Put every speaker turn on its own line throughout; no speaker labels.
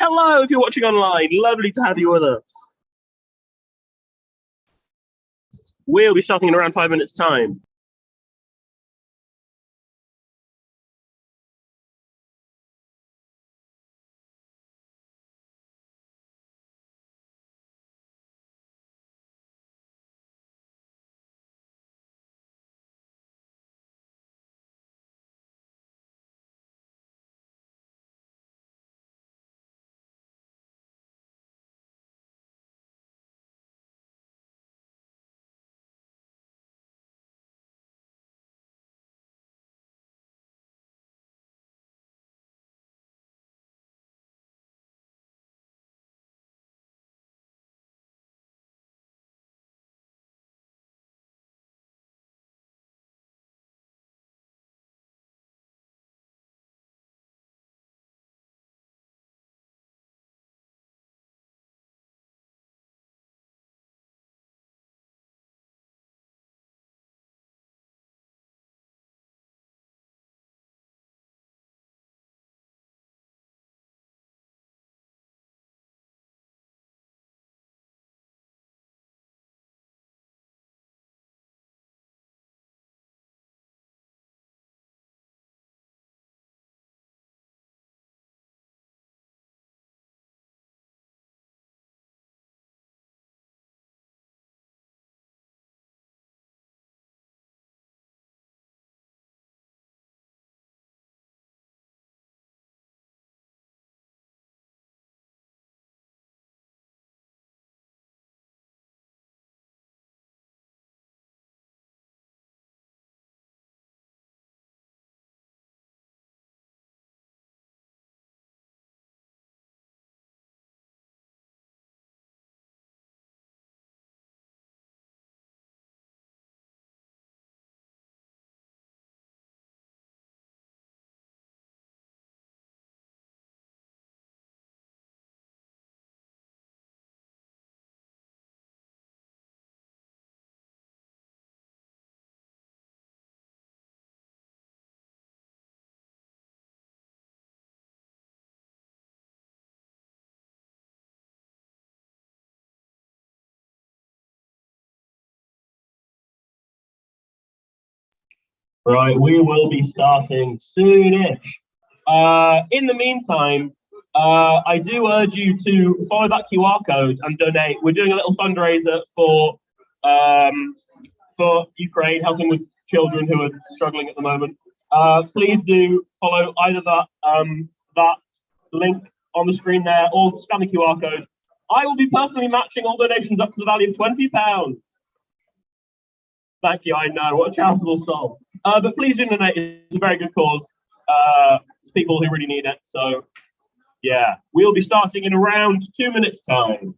Hello, if you're watching online, lovely to have you with us. We'll be starting in around 5 minutes' time. Right, we will be starting soonish. In the meantime, I do urge you to follow that QR code and donate. We're doing a little fundraiser for Ukraine, helping with children who are struggling at the moment. Please do follow either that link on the screen there or scan the QR code. I will be personally matching all donations up to the value of £20. Thank you. I know, what a charitable soul. But please do donate. It's a very good cause. It's people who really need it. So, yeah, we'll be starting in around 2 minutes' time.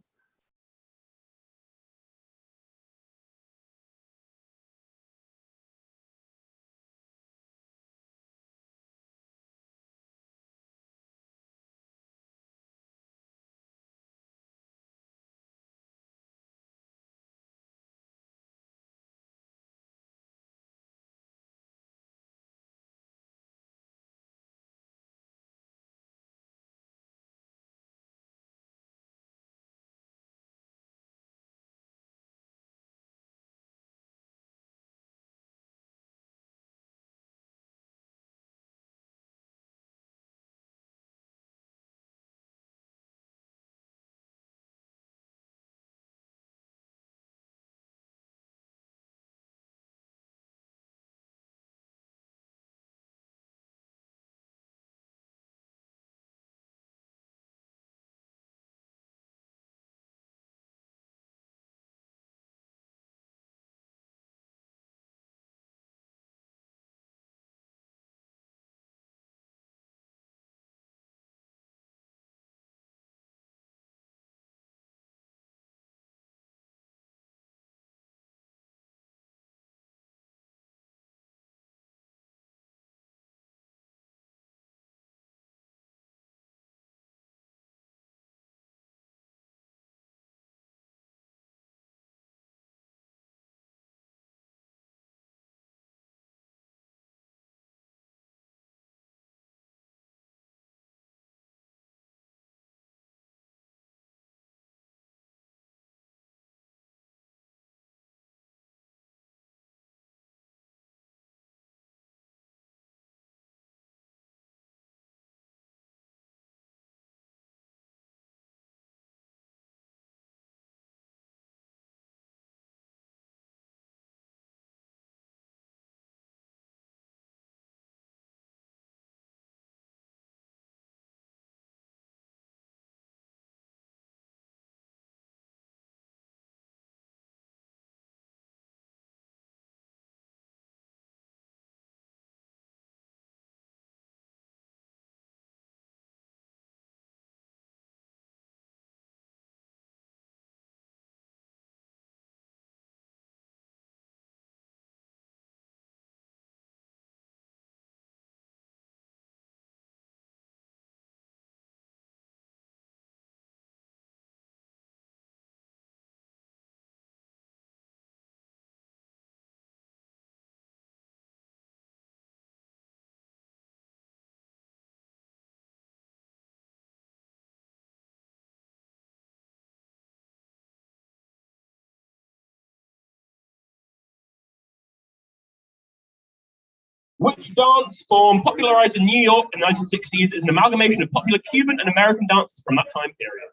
Which dance form popularized in New York in the 1960s is an amalgamation of popular Cuban and American dances from that time period?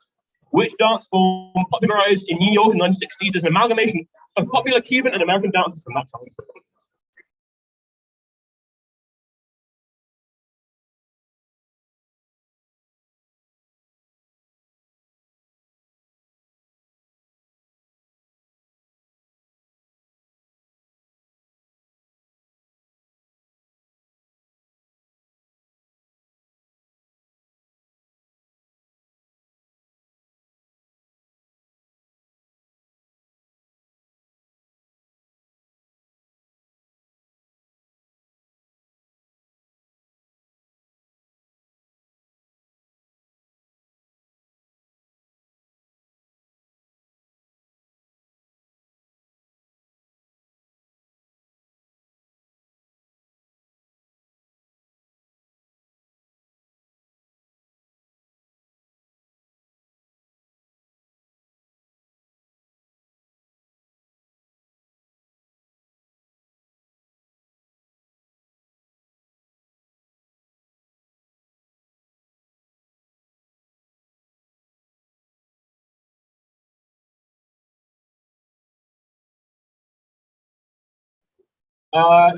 Which dance form popularized in New York in the 1960s is an amalgamation of popular Cuban and American dances from that time period?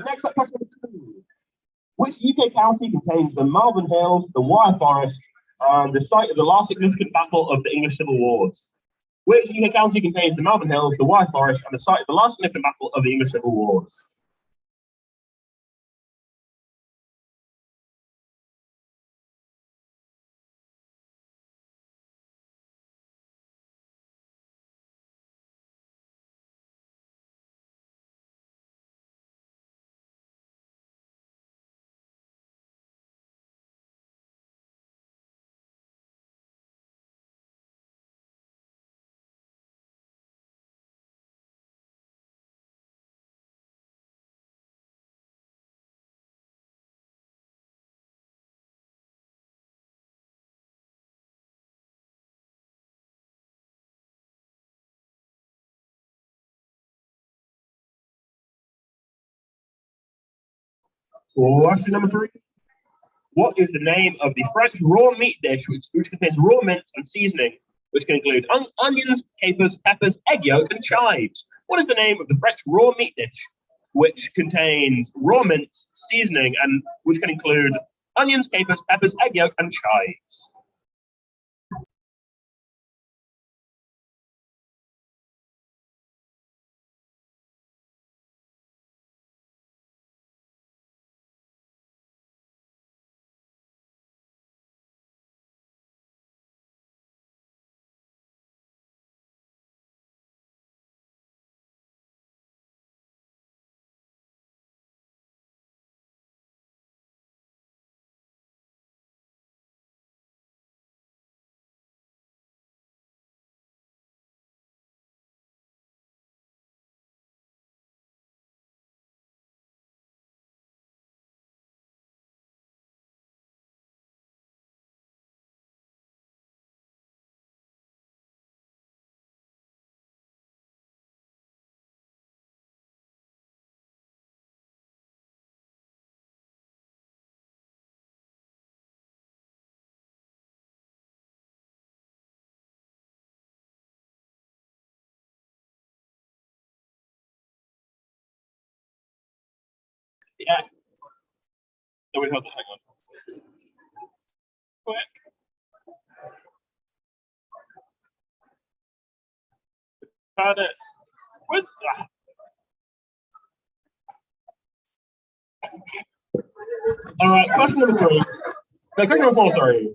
Next up, question number 2. Which UK county contains the Malvern Hills, the Wyre Forest, and the site of the last significant battle of the English Civil Wars? Which UK county contains the Malvern Hills, the Wyre Forest, and the site of the last significant battle of the English Civil Wars? Question number 3. What is the name of the French raw meat dish which contains raw mince and seasoning, which can include onions, capers, peppers, egg yolk, and chives? What is the name of the French raw meat dish which contains raw mince, seasoning, and which can include onions, capers, peppers, egg yolk, and chives? Yeah. No, wait, hold on, hang on. Quick. Found it. Where's, all right, question number 3. No, question number 4, sorry.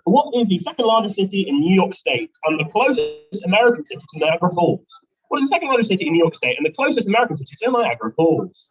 What is the second largest city in New York State and the closest American city to Niagara Falls? What is the second largest city in New York State and the closest American city to Niagara Falls?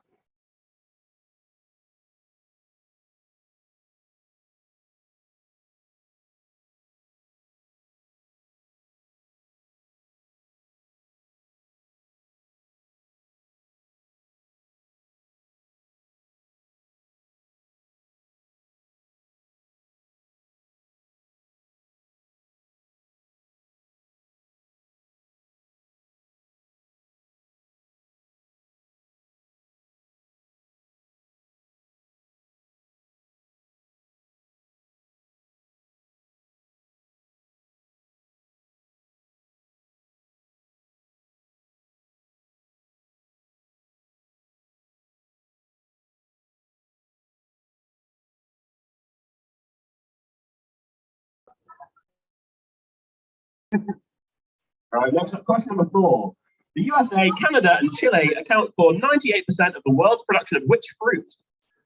All right, next up, question number 4. The USA, Canada, and Chile account for 98% of the world's production of which fruit?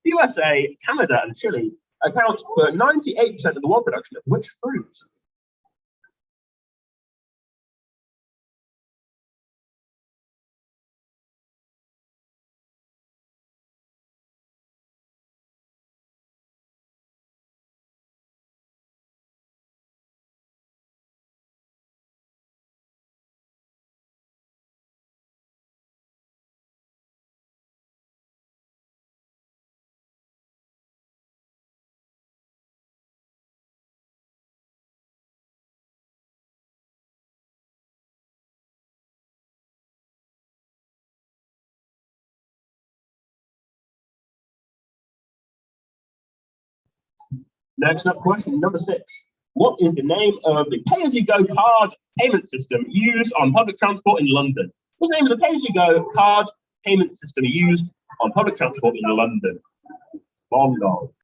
The USA, Canada, and Chile account for 98% of the world production of which fruit? Next up, question number 6. What is the name of the pay-as-you-go card payment system used on public transport in London? What's the name of the pay-as-you-go card payment system used on public transport in London? Bongo.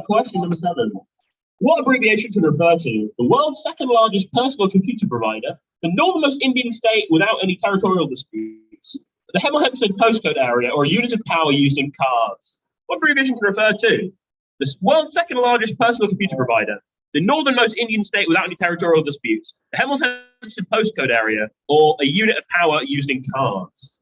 Question number 7. What abbreviation can refer to the world's second largest personal computer provider, the northernmost Indian state without any territorial disputes, the Hemel Hempstead postcode area, or a unit of power used in cars? What abbreviation can refer to the world's second largest personal computer provider, the northernmost Indian state without any territorial disputes, the Hemel Hempstead postcode area, or a unit of power used in cars?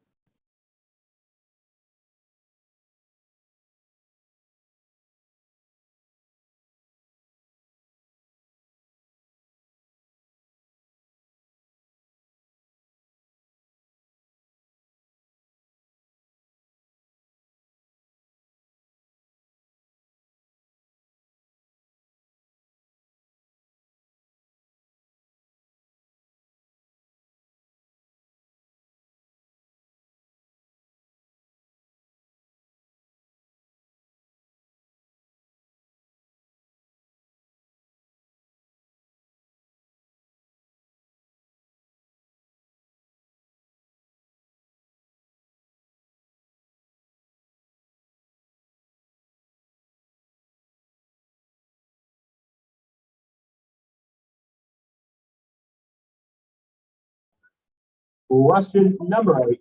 Question number 8.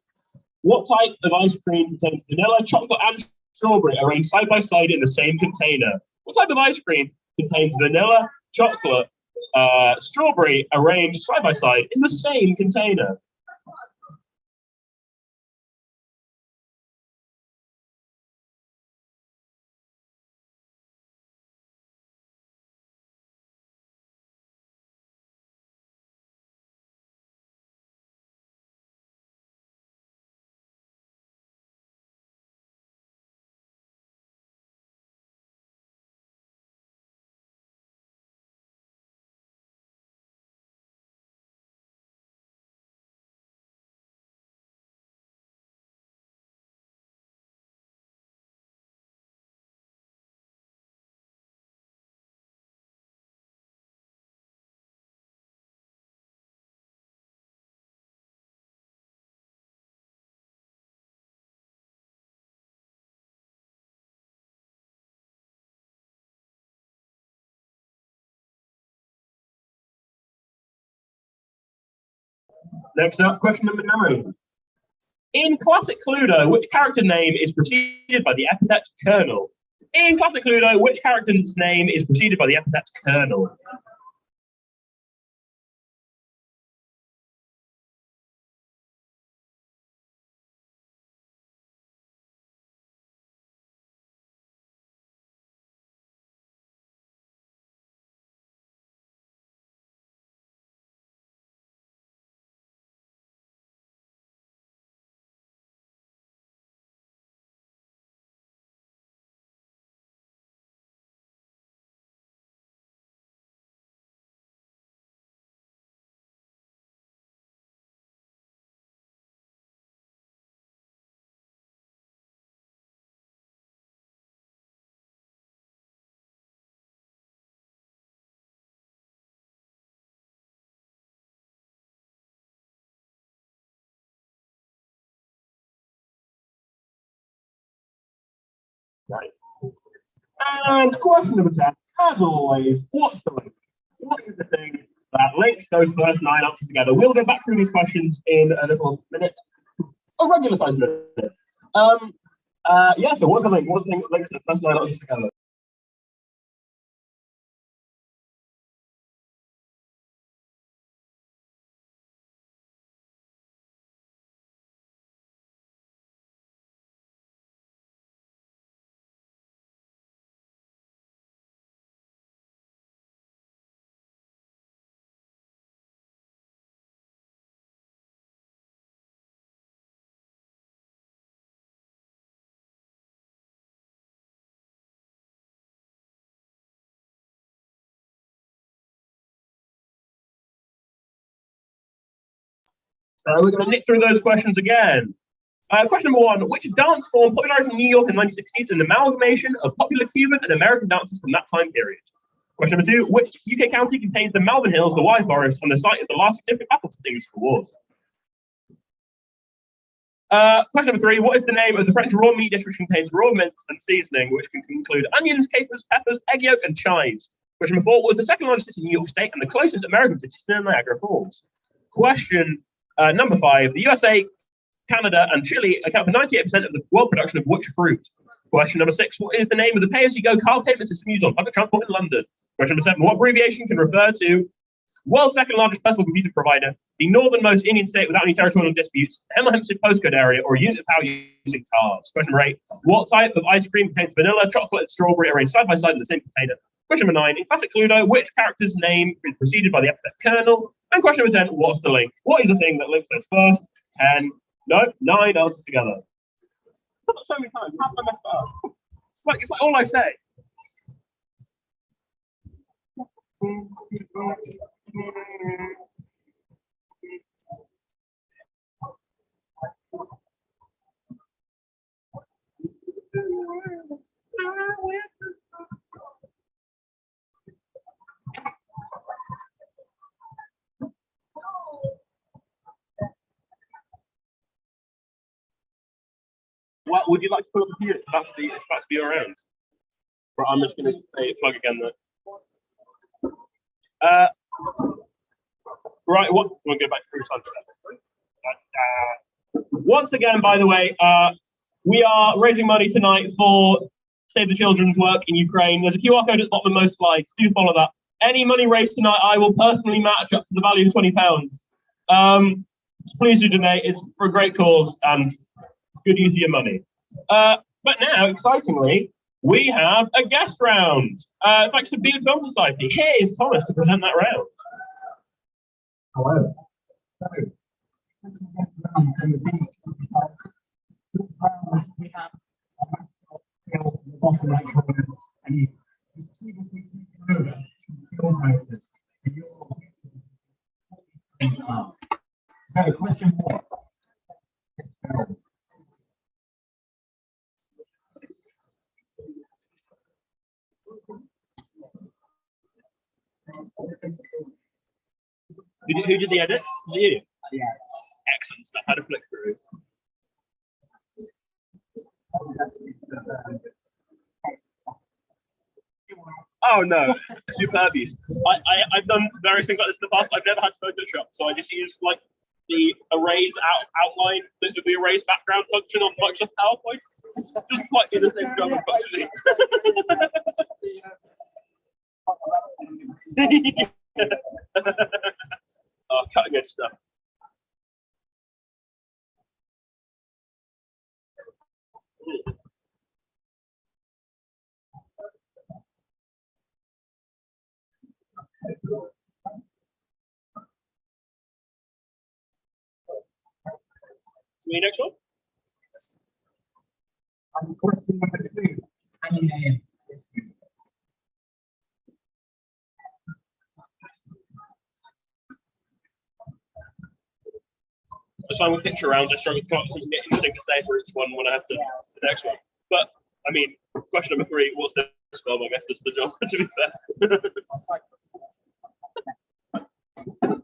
What type of ice cream contains vanilla, chocolate, and strawberry arranged side by side in the same container? What type of ice cream contains vanilla, chocolate, strawberry arranged side by side in the same container? Next up, question number 9. In classic Cluedo, which character name is preceded by the epithet Colonel? In classic Cluedo, which character's name is preceded by the epithet Colonel? Right. And question number 10, as always, what's the link? What is the thing that links those first 9 answers together? We'll go back through these questions in a little minute, a regular size minute. Yeah, so what's the link? What's the thing that links the first 9 answers together? We're going to nick through those questions again. Question number 1, which dance form popularized in New York in the 1960s an amalgamation of popular Cuban and American dances from that time period? Question number 2, which UK county contains the Malvern Hills, the White Forest, on the site of the last significant battle to the Civil Wars? Question number 3, what is the name of the French raw meat dish which contains raw mince and seasoning, which can include onions, capers, peppers, egg yolk, and chives? Question number 4, what was the second largest city in New York State and the closest American city to Niagara Falls? Question number 5, the USA, Canada, and Chile account for 98% of the world production of which fruit? Question number 6, what is the name of the pay-as-you-go car payment system used on public transport in London? Question number 7, what abbreviation can refer to world's second largest personal computer provider, the northernmost Indian state without any territorial disputes, Hemel Hempstead postcode area, or a unit of power using cars? Question number 8, what type of ice cream contains vanilla, chocolate, and strawberry arranged side by side in the same container? Question number 9, in classic Cluedo, which character's name is preceded by the epithet Colonel? And question number 10, what's the link? What is the thing that links those first 10, no, 9 answers together? I've done that so many times. How did I mess that up? It's like all I say. What would you like to put up here? It's about to be around. But I'm just going to say plug again there. Right, what? We'll go back through time. Once again, by the way, we are raising money tonight for Save the Children's work in Ukraine. There's a QR code at the bottom of most slides. Do follow that. Any money raised tonight, I will personally match up to the value of £20. Please do donate. It's for a great cause and good use of your money. But now, excitingly, we have a guest round. Thanks to Beard Film Society. Here is Thomas to present that round.
Hello. So, we have the bottom right corner, and he's previously taken over your hostess. So, question 1.
Who did the edits? Was it you?
Yeah.
Excellent stuff. How to flick through. Oh no, superb use. I've done various things like this in the past. I've never had Photoshop, so I just use like the erase outline, the erase background function on Microsoft PowerPoint. Doesn't quite do the same job, unfortunately. Oh, cutting edge stuff. Me next one.
And question number 2. Any name?
So I'm with picture rounds. I struggle to come up with something interesting to say for each one when I have to the next one. But I mean, question number 3, what's the spell? I guess that's the job, to be fair. I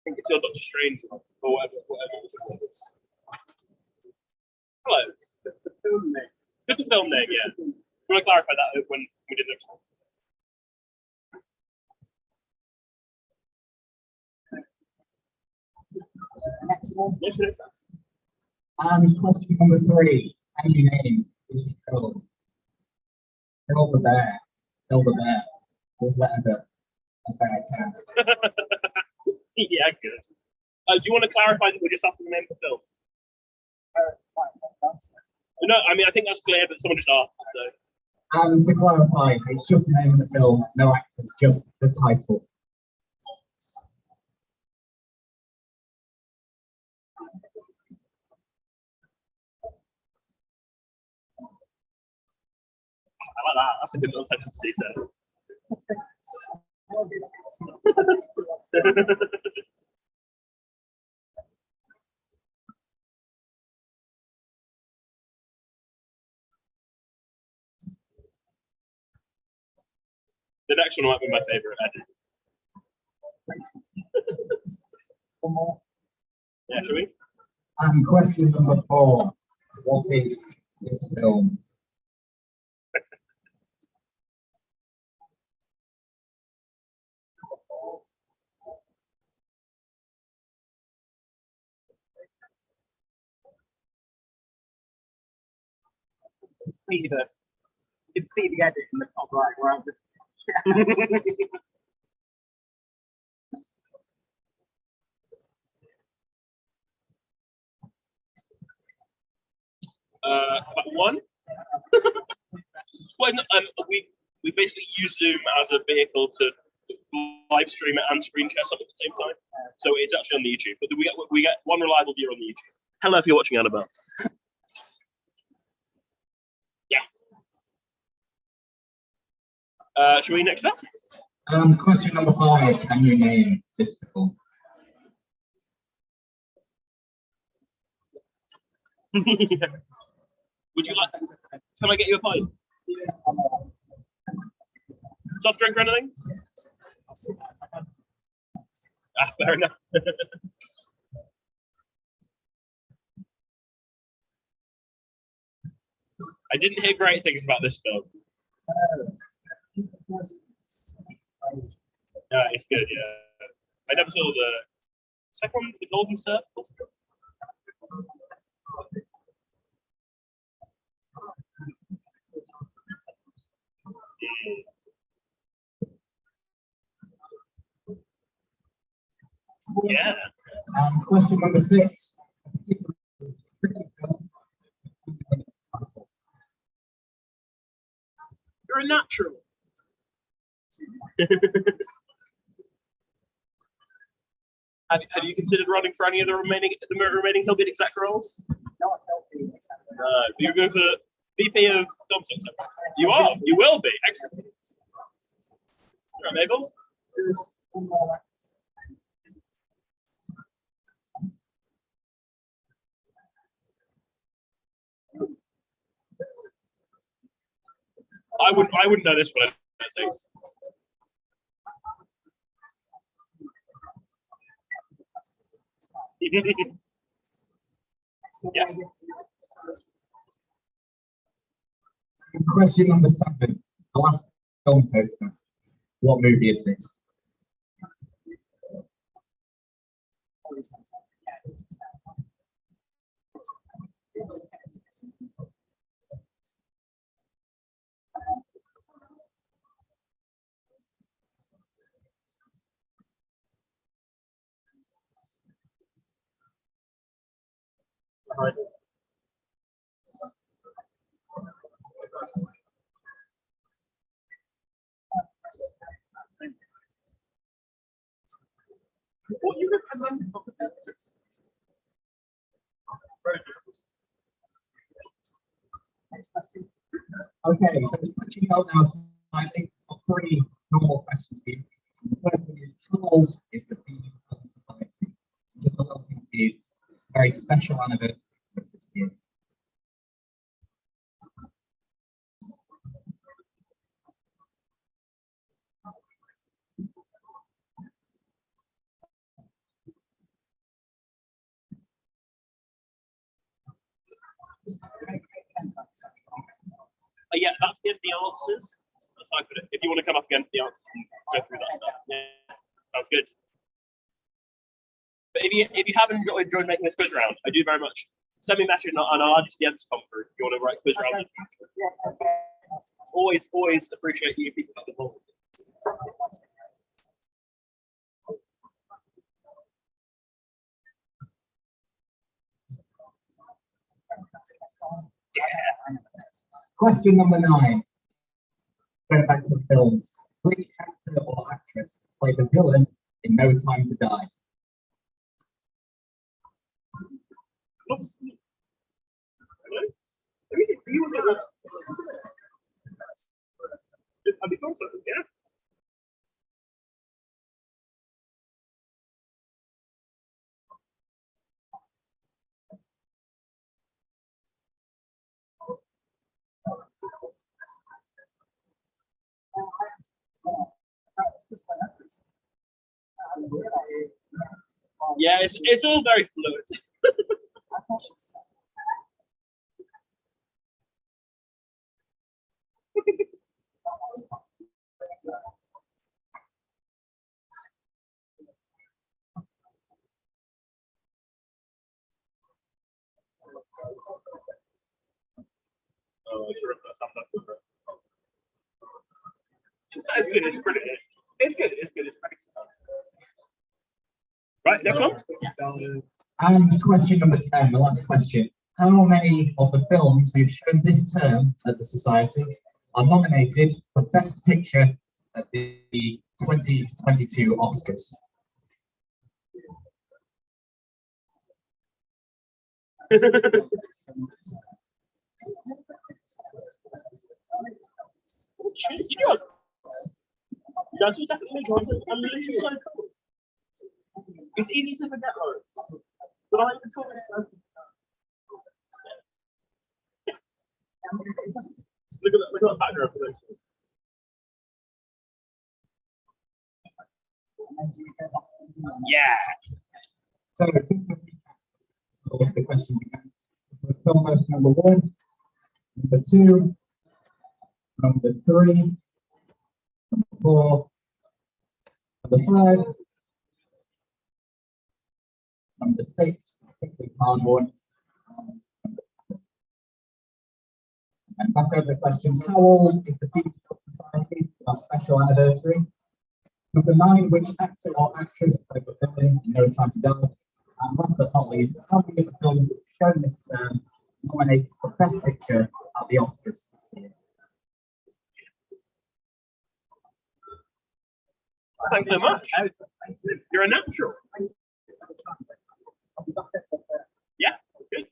think it's your Doctor Strange or whatever. Hello.
The film name.
Just the film name, yeah. You want to clarify that when we did next one?
Next one.
Yes, it is.
And question number 3. Can you name this film? Phil the bear. Phil the bear. Was whatever a bear can.
Yeah, good. Do you want to clarify that we're just after the name of the film? No, I mean, I think that's clear, but someone just asked, so.
And to clarify, it's just the name of the film, no actors, just the title.
I like that. That's a good little attention to detail. The next one might be my favourite edit.
One more.
Yeah, shall we?
And question number 4. What is this film? You can see the edit in the top right where I'm just
About one. Well, no, we basically use Zoom as a vehicle to live stream it and screen share something at the same time. So it's actually on the YouTube, but we get one reliable viewer on the YouTube. Hello, if you're watching, Annabelle. Yeah. Should we next up?
question number 5. Can you name this film?
Would you like? Can I get you a pint? Soft drink or anything? Fair enough. I didn't hear great things about this film. Yeah, it's good. Yeah, I never saw the second one, the Golden Circle. Yeah.
Question number 6.
You're a natural. Have you considered running for any of the remaining Hillbit exec roles?
Not healthy.
You go for VP of film sector. You are. You will be. Excellent. Right, Mabel? I wouldn't know this one, I think. Yeah.
Question number 7. The last film poster. What movie is this?
What you recommend?
Okay, so switching out now slightly for 3 normal questions here. The first one is how old is the Being of Society? Just a little thing for you. It's a very special anniversary for us this year.
Yeah, that's the answers. That's how I put it. If you want to come up again for the answers and go through that stuff, yeah, that's good. But if you haven't enjoyed making this quiz round, I do very much. Send me a message and I'll add you to the answer come through if you want to write quiz rounds. Always appreciate you people at the ball.
Yeah. Question number 9. Going back to films. Which actor or actress played the villain in No Time to Die?
Yeah. Yeah, it's all very fluid. Oh, sure, that's not that. It's good. It's pretty. It's good. It's good. It's pretty. Right, next one.
And question number 10, the last question. How many of the films we've shown this term at the Society are nominated for Best Picture at the 2022 Oscars?
That's just definitely so cool. It's easy to forget, though. But I like the comment. Look at that background for this. Yeah.
So, just to recap all of the questions again. This was film verse number 1, number 2, number 3, number 4, number 5, number 6, particularly hard one. And back over the questions. How old is the Future Society, our special anniversary? Number 9, which actor or actress played the villain in No Time to Die? And last but not least, how many of the films shown this term nominated for Best Picture at the Oscars this year?
Thanks so much. You're a natural. Yeah, good.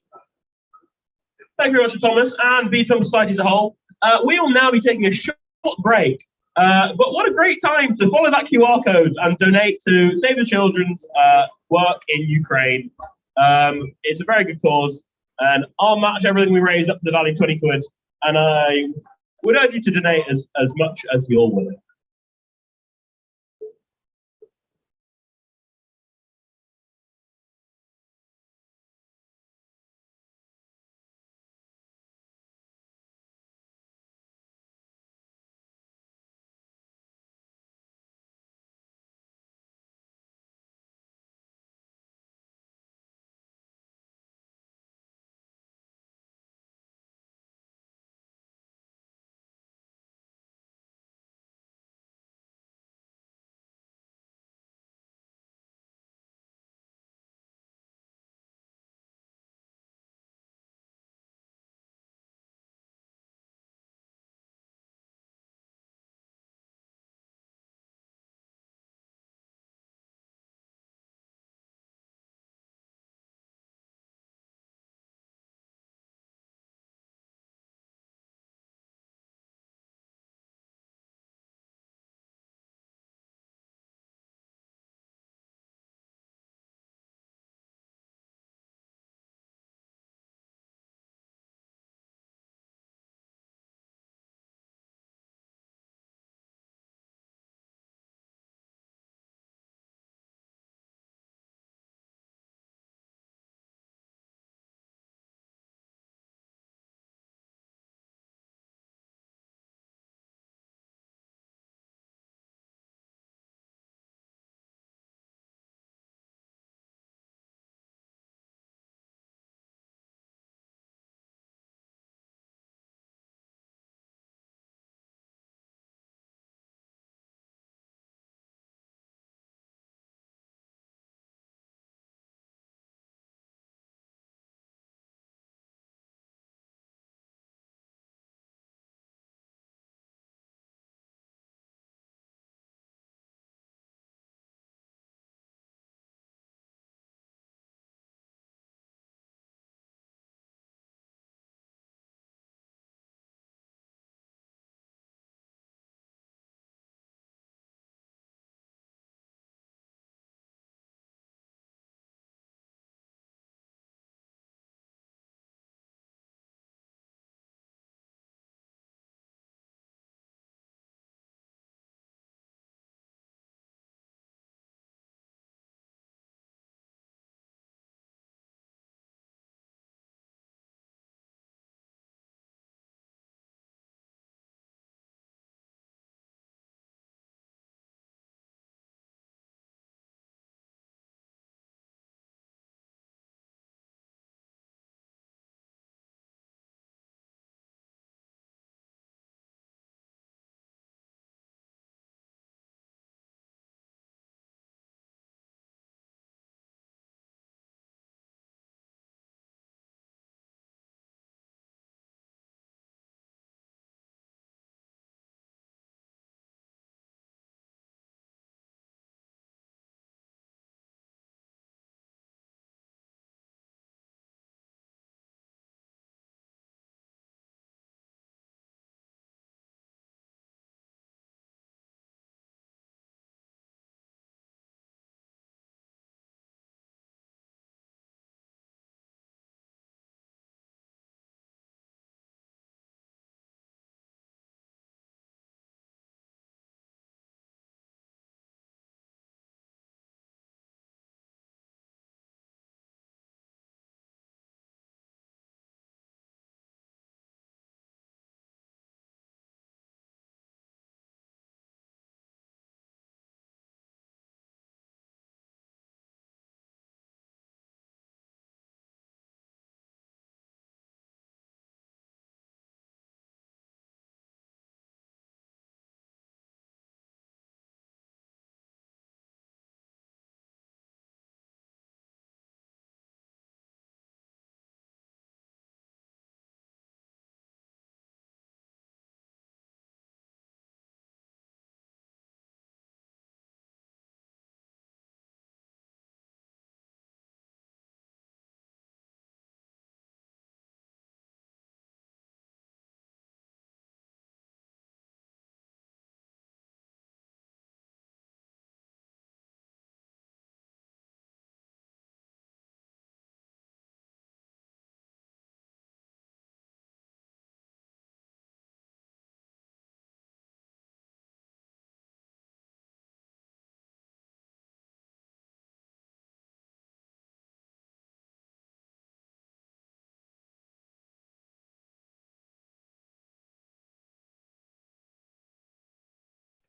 Thank you very much, Thomas, and B Film Society as a whole. We will now be taking a short break. But what a great time to follow that QR code and donate to Save the Children's work in Ukraine. It's a very good cause, and I'll match everything we raise up to the value of 20 quid. And I would urge you to donate as much as you're willing.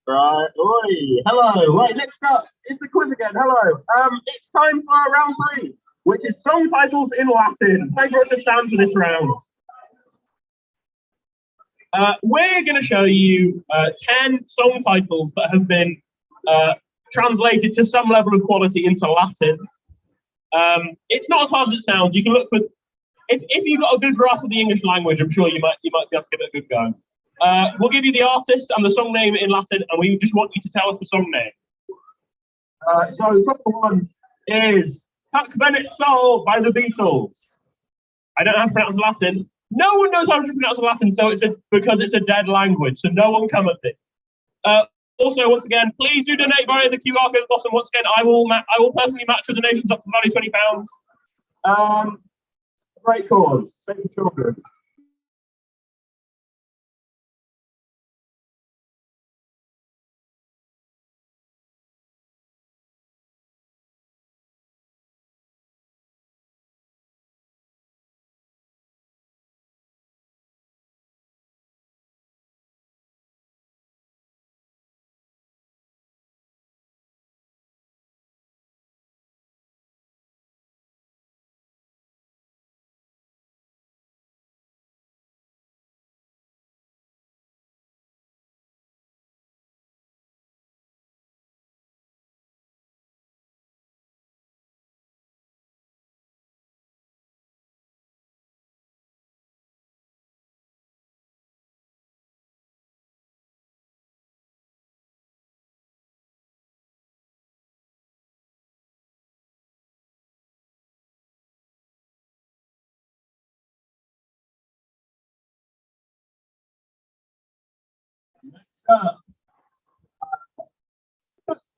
Right. Oi. Hello. Right. Next up is the quiz again. Hello. It's time for round three, which is song titles in Latin. Thank you very much to Sam for this round. We're going to show you 10 song titles that have been translated to some level of quality into Latin. It's not as hard as it sounds. You can look for if you've got a good grasp of the English language, I'm sure you might be able to give it a good go. We'll give you the artist and the song name in Latin, and we just want you to tell us the song name. So first one is Tuck Bennett Soul by the Beatles. I don't know how to pronounce Latin. No one knows how to pronounce Latin, so because it's a dead language, so no one come at it. Also, once again, please do donate via the QR code at the bottom. Once again, I will personally match your donations up to the value £20. Great cause, save children. Next up,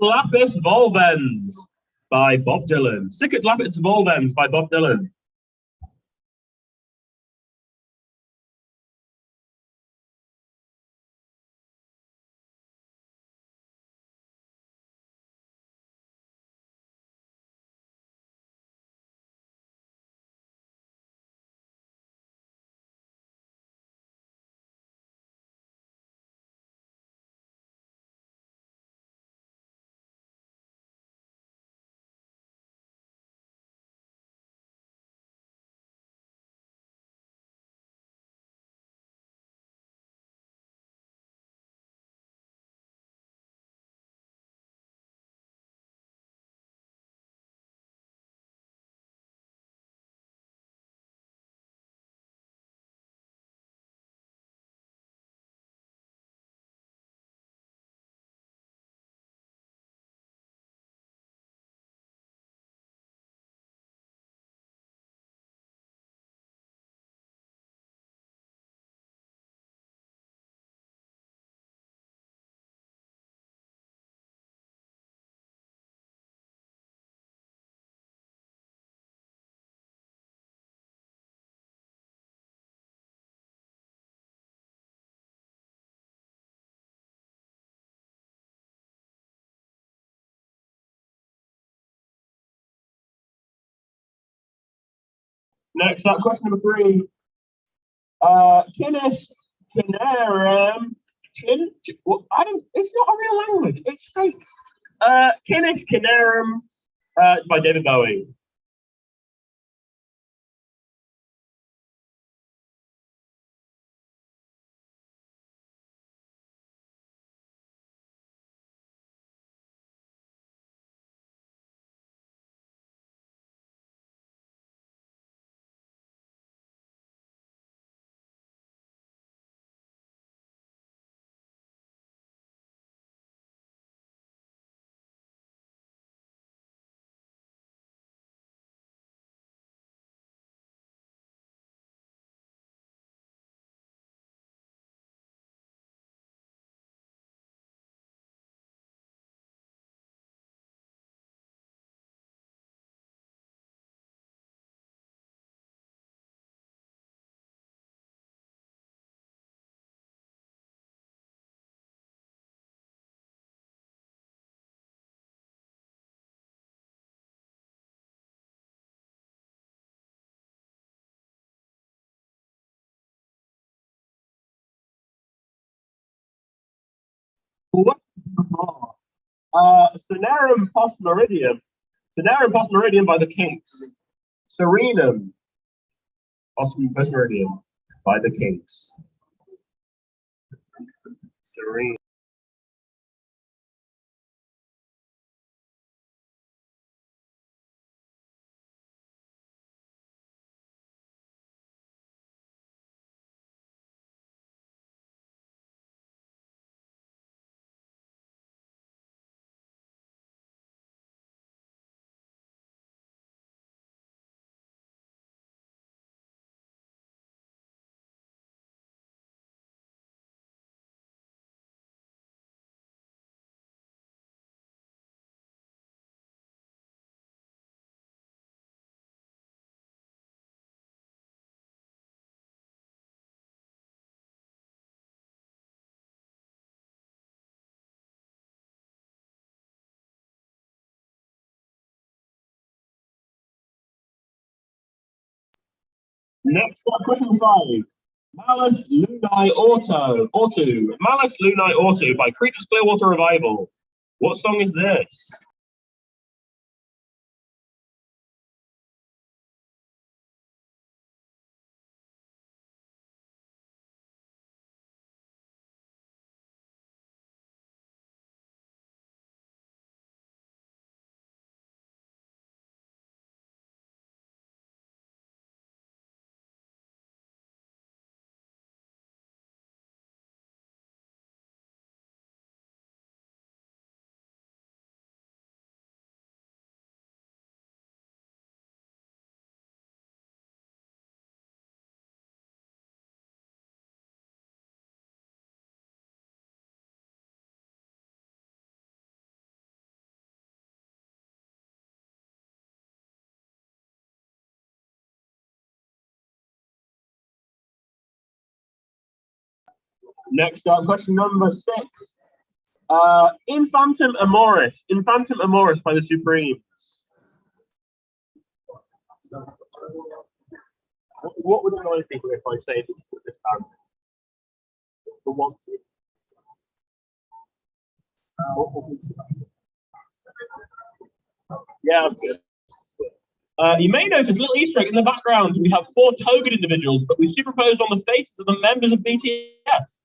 Lapis Volvens by Bob Dylan. Sicket Lapis Volvens by Bob Dylan. Next up, question number three. Kinis Kinerum. Well, I don't. It's not a real language. It's fake. Kinis Kinerum by David Bowie. What Cinerum post meridium. Cinerum post meridium by the Kinks. Serenum post meridium by the Kinks. Serene. Next up, question 5. Malus Lunae Auto. Malus Lunae Auto by Creedence Clearwater Revival. What song is this? Next up, question number 6. Infantum Amoris by the Supremes. What would annoy people if I say this band? The one. Yeah, that's good. You may notice a little Easter egg in the background. We have 4 toga individuals, but we superposed on the faces of the members of BTS.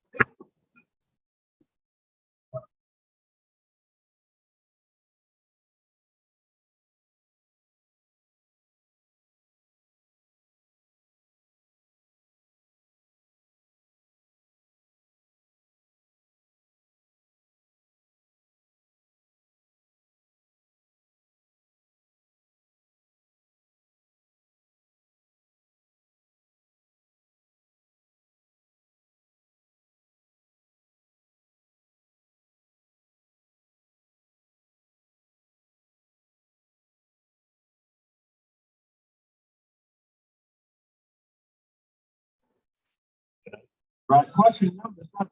Right, question number 7.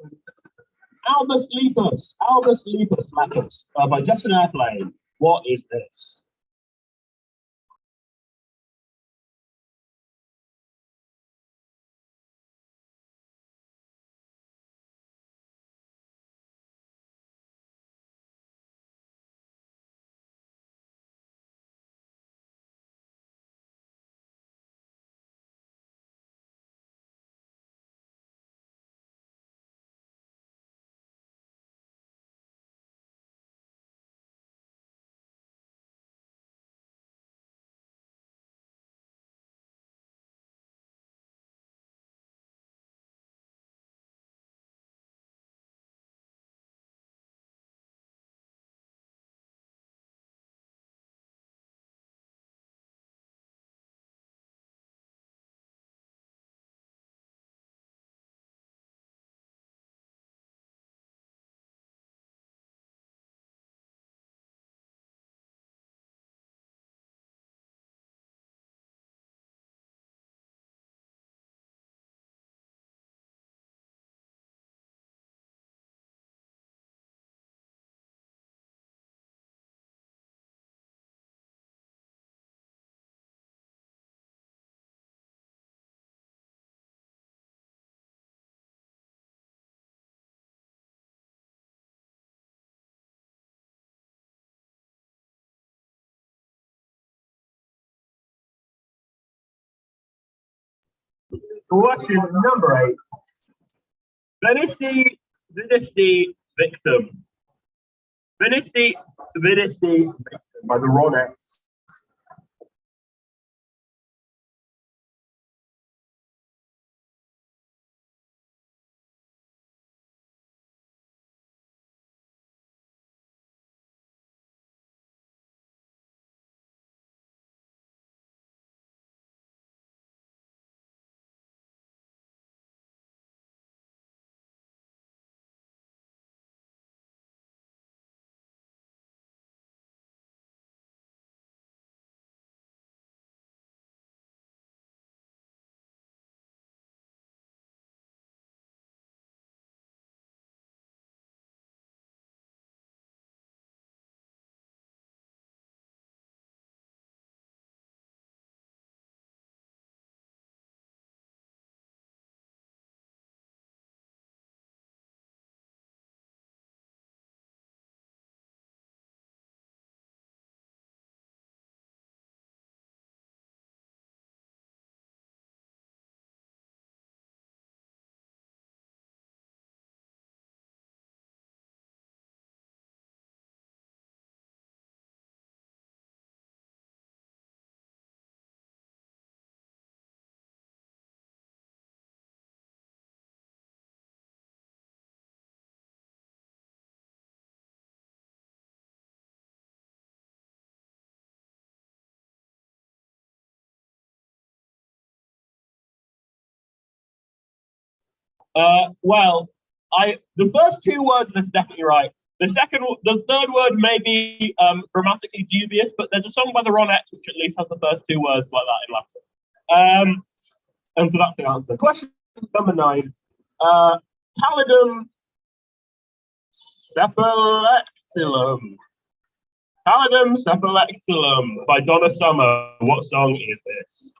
Albus Lepus Lapus by Justin Airplane. What is this? Question number 8. Vinisty victim. Vinisty victim by the Ronettes. Well, the first 2 words are definitely right. The third word may be grammatically dubious, but there's a song by the Ronettes which at least has the first 2 words like that in Latin. And so that's the answer. Question number 9. Pallidum cephallactylum. Pallidum cephallactylum by Donna Summer. What song is this?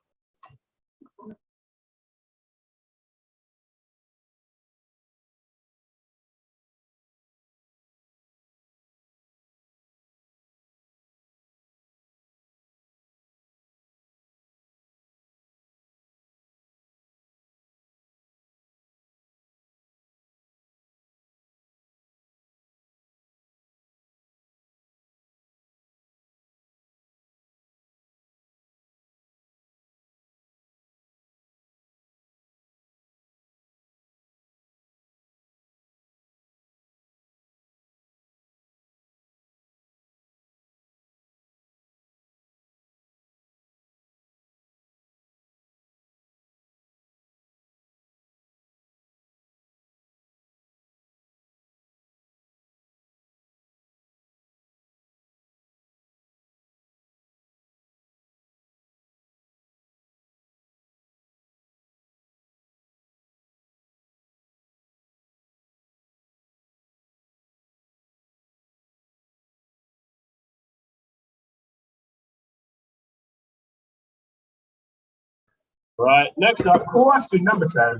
Right, next up, question number 10.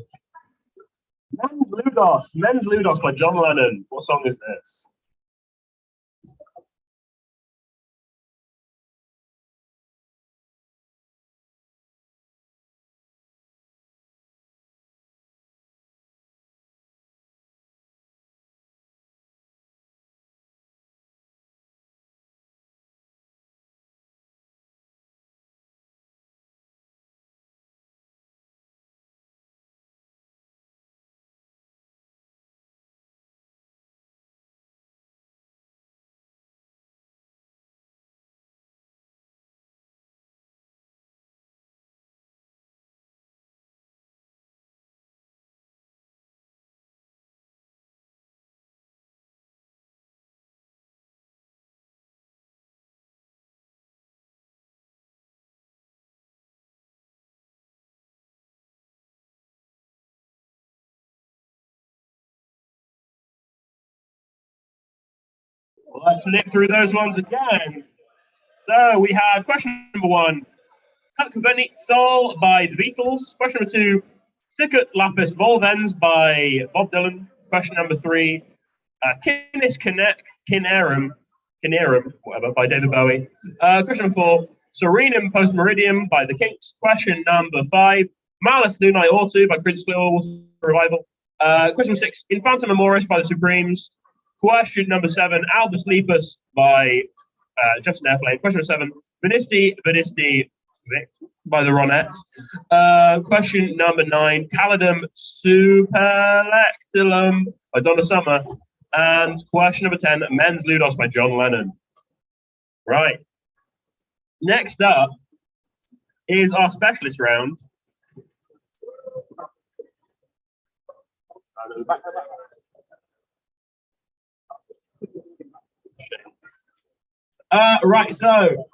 Men's Ludos by John Lennon. What song is this? Let's nip through those ones again. So we had question number 1, Huck Venit Sol by the Beatles. Question number 2, Sicut Lapis Volvens by Bob Dylan. Question number 3, Cinis Cinerum, whatever, by David Bowie. Question number 4, Serenum Post Meridium by the Kinks. Question number 5, Malice Lunai Autu by Prince Clearwater Revival. Question 6, Infanta Memoris by the Supremes. Question number 7, Albus Lepus by Justin Airplane. Question 7, Vinisti by the Ronettes. Question number 9, Calidum Superlectilum by Donna Summer. And question number 10, Men's Ludos by John Lennon. Right. Next up is our specialist round. Right, so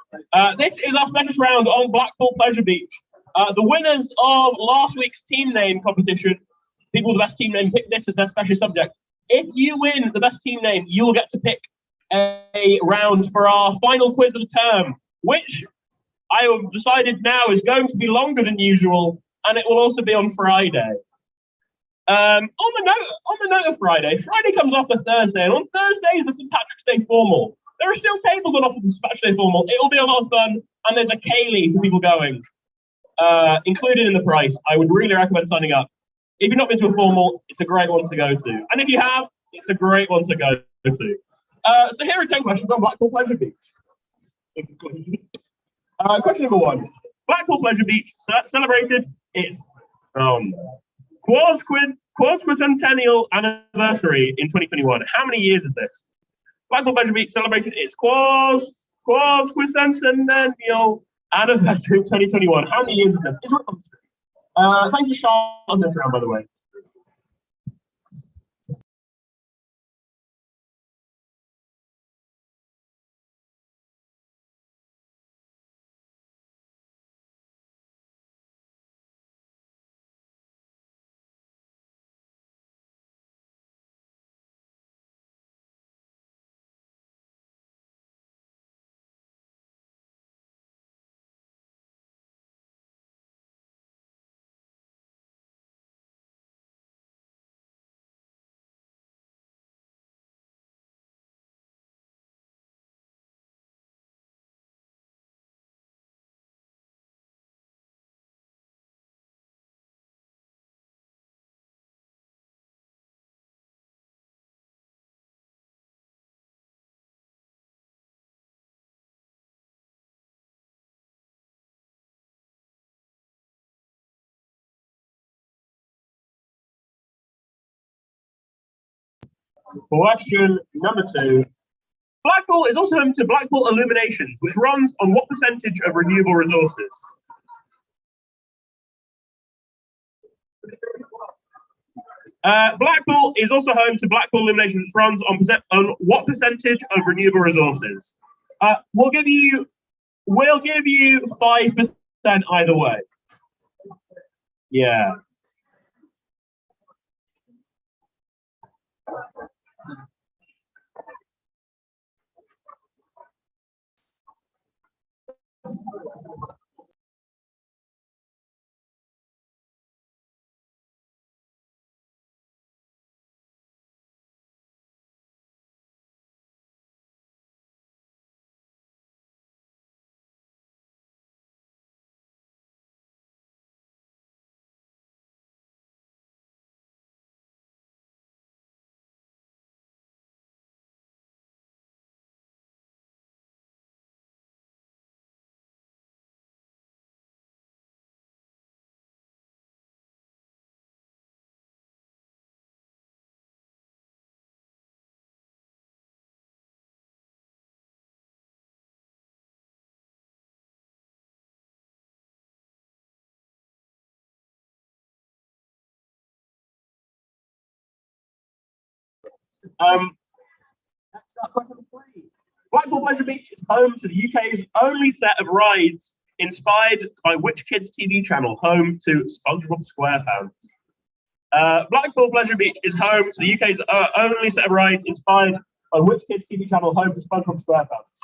this is our specialist round on Blackpool Pleasure Beach. The winners of last week's team name competition, people with the best team name pick this as their special subject. If you win the best team name, you will get to pick a round for our final quiz of the term, which I have decided now is going to be longer than usual, and it will also be on Friday. On the note of Friday comes after Thursday, and on Thursdays, the St. Patrick's Day formal. There are still tables on offer for St. Patrick's Day formal. It will be a lot of fun, and there's a Kaylee for people going, included in the price. I would really recommend signing up. If you've not been to a formal, it's a great one to go to, and if you have, it's a great one to go to. So here are 10 questions on Blackpool Pleasure Beach. Question number 1: Blackpool Pleasure Beach celebrated its quadricentennial anniversary in 2021. How many years is this? Blackpool Pleasure Beach celebrated its quadricentennial anniversary in 2021. How many years is this? Thank you, Charlotte, on this round, by the way. Question number 2. Blackpool is also home to Blackpool Illuminations, which runs on what percentage of renewable resources? Blackpool is also home to Blackpool Illuminations, which runs on what percentage of renewable resources? We'll give you 5% either way. Yeah. Next up, question 3. Blackpool Pleasure Beach is home to the UK's only set of rides inspired by which kids' TV channel? Home to SpongeBob SquarePants. Blackpool Pleasure Beach is home to the UK's only set of rides inspired by which kids' TV channel? Home to SpongeBob SquarePants.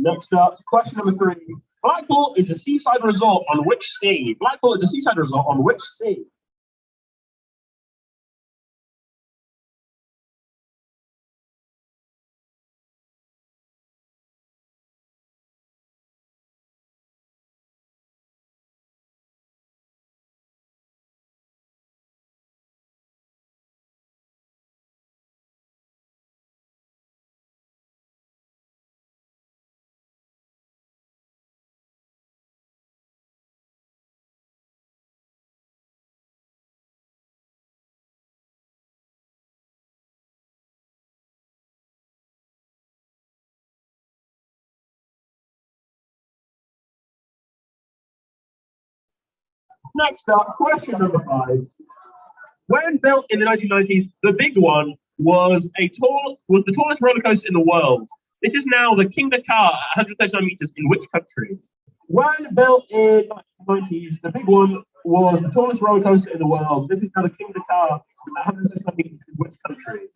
Next up, question number 3. Blackpool is a seaside resort on which sea? Blackpool is a seaside resort on which sea? Next up, question number 5. When built in the 1990s, the big one was the tallest roller coaster in the world. This is now the King Car at 139 meters in which country? When built in the 1990s, the big one was the tallest roller coaster in the world. This is now the King Car at 139 meters in which country?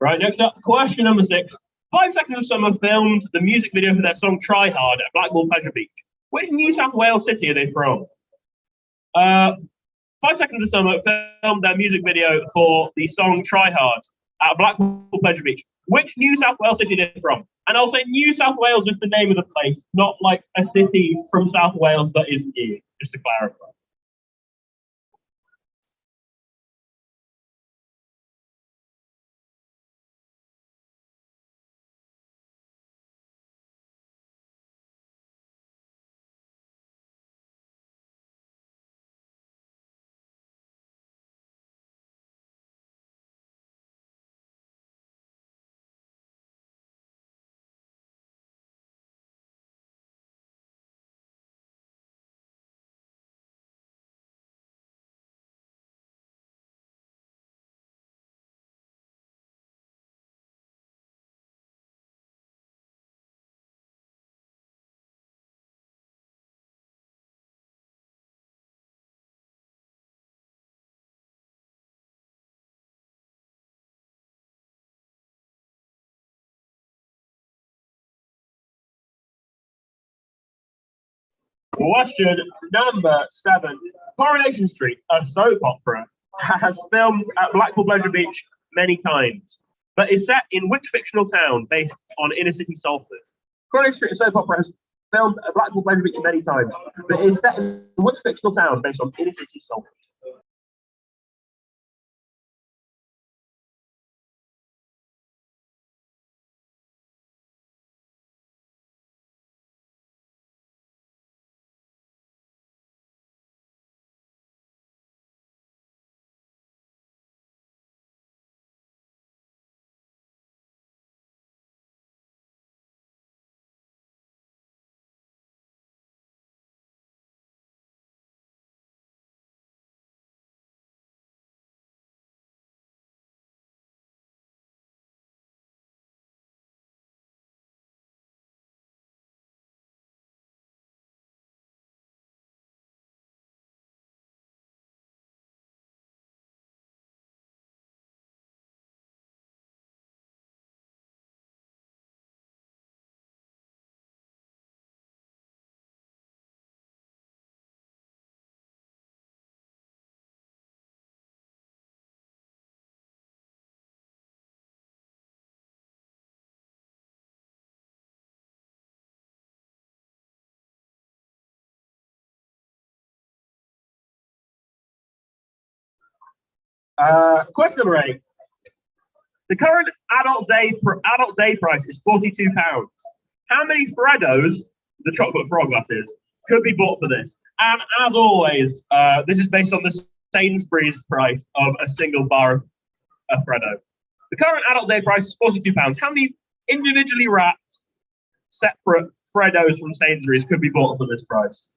Right, next up, question number 6. 5 Seconds of Summer filmed the music video for their song Try Hard at Blackpool Pleasure Beach. Which New South Wales city are they from? 5 Seconds of Summer filmed their music video for the song Try Hard at Blackpool Pleasure Beach. Which New South Wales city are they from? And I'll say New South Wales is the name of the place, not like a city from South Wales that is here, just to clarify. Question number 7. Coronation Street, a soap opera, has filmed at Blackpool Pleasure Beach many times, but is set in which fictional town based on inner city Salford? Coronation Street, a soap opera, has filmed at Blackpool Pleasure Beach many times, but is set in which fictional town based on inner city Salford? Question number 8. The current adult day price is £42. How many Freddos, the chocolate frog that is, could be bought for this? And as always, this is based on the Sainsbury's price of a single bar of Freddo. The current adult day price is £42. How many individually wrapped, separate Freddos from Sainsbury's could be bought for this price?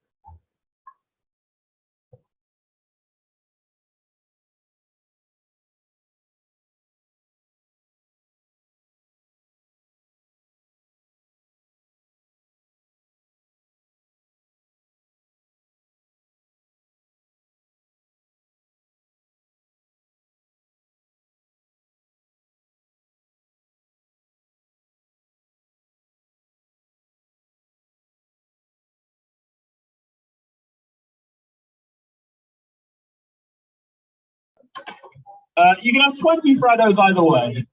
You can have 20 Freddos either way.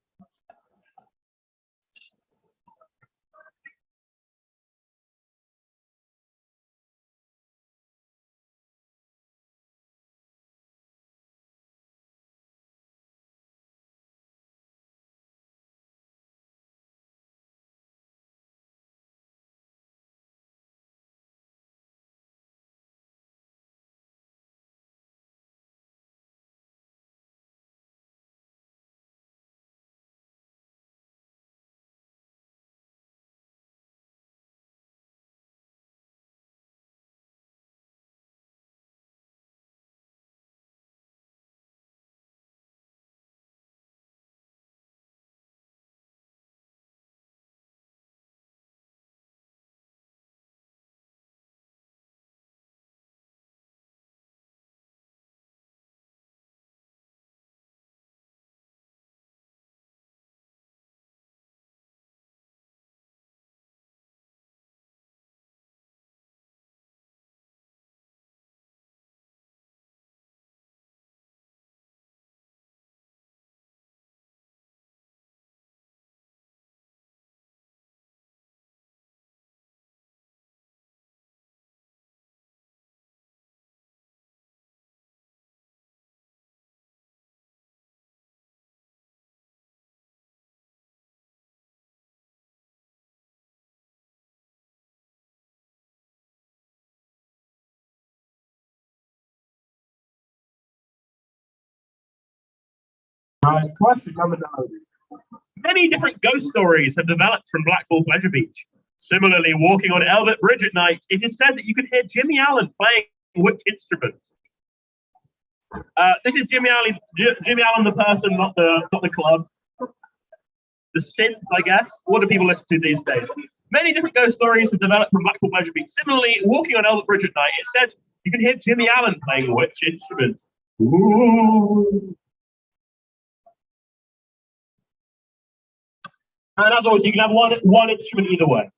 Question number 9. Many different ghost stories have developed from Blackpool Pleasure Beach. Similarly, walking on Elbert Bridge at night, it is said that you can hear Jimmy Allen playing which instrument? This is Jimmy Allen, the person, not the club. The synth, I guess. What do people listen to these days? Many different ghost stories have developed from Blackpool Pleasure Beach. Similarly, walking on Elbert Bridge at night, it said you can hear Jimmy Allen playing which instrument? Ooh. And as always, you can have one instrument either way.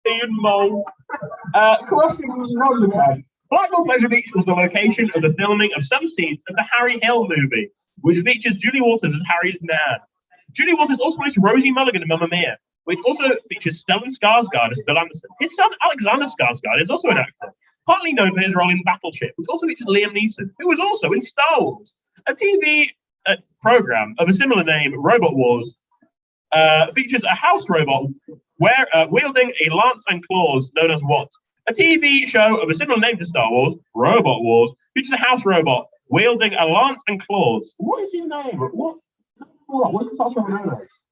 Ian Mole. Question number 10. Blackpool Pleasure Beach was the location of the filming of some scenes of the Harry Hill movie, which features Julie Walters as Harry's nan. Julie Walters also plays Rosie Mulligan in Mamma Mia, which also features Stellan Skarsgård as Bill Anderson. His son, Alexander Skarsgård, is also an actor, partly known for his role in Battleship, which also features Liam Neeson, who was also in Star Wars. A TV program of a similar name, Robot Wars, features a house robot wielding a lance and claws known as what? A TV show of a similar name to Star Wars, Robot Wars, features a house robot wielding a lance and claws. What is his name? What's this house robot known as?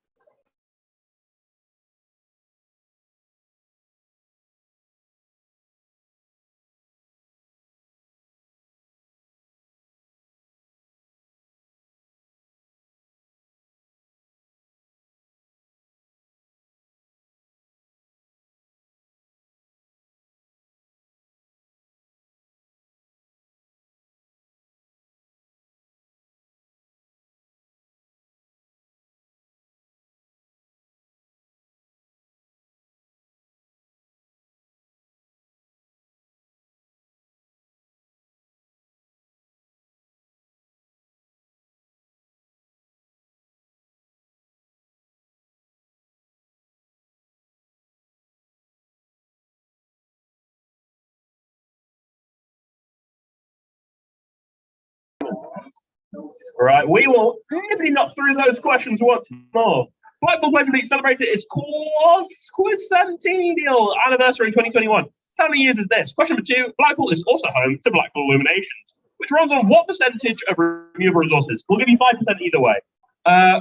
Right, we will maybe not through those questions once more. Blackpool Pleasure Beach celebrated its quincentennial anniversary in 2021. How many years is this? Question number 2. Blackpool is also home to Blackpool Illuminations, which runs on what percentage of renewable resources? We'll give you 5% either way.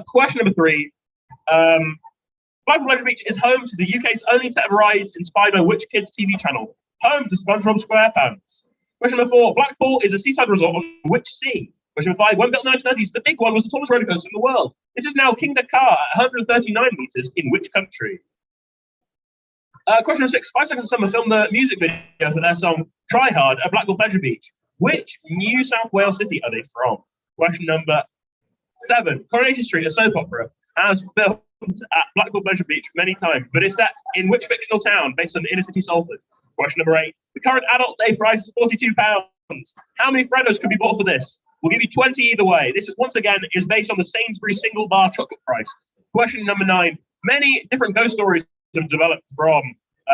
Question number 3. Blackpool Pleasure Beach is home to the UK's only set of rides inspired by which kids' TV channel? Home to SpongeBob SquarePants. Question number 4. Blackpool is a seaside resort on which sea? Question number 5. When built in the 1990s, the big one was the tallest roller coaster in the world. This is now King Dakar at 139 meters in which country? Question number 6. 5 Seconds of Summer filmed the music video for their song Try Hard at Blackpool Pleasure Beach. Which New South Wales city are they from? Question number 7. Coronation Street, a soap opera, has filmed at Blackpool Pleasure Beach many times, but is set in which fictional town based on inner city Salford? Question number 8. The current adult day price is £42. How many Freddos could be bought for this? We'll give you 20 either way. This, once again, is based on the Sainsbury's single bar chocolate price. Question number 9. Many different ghost stories have developed from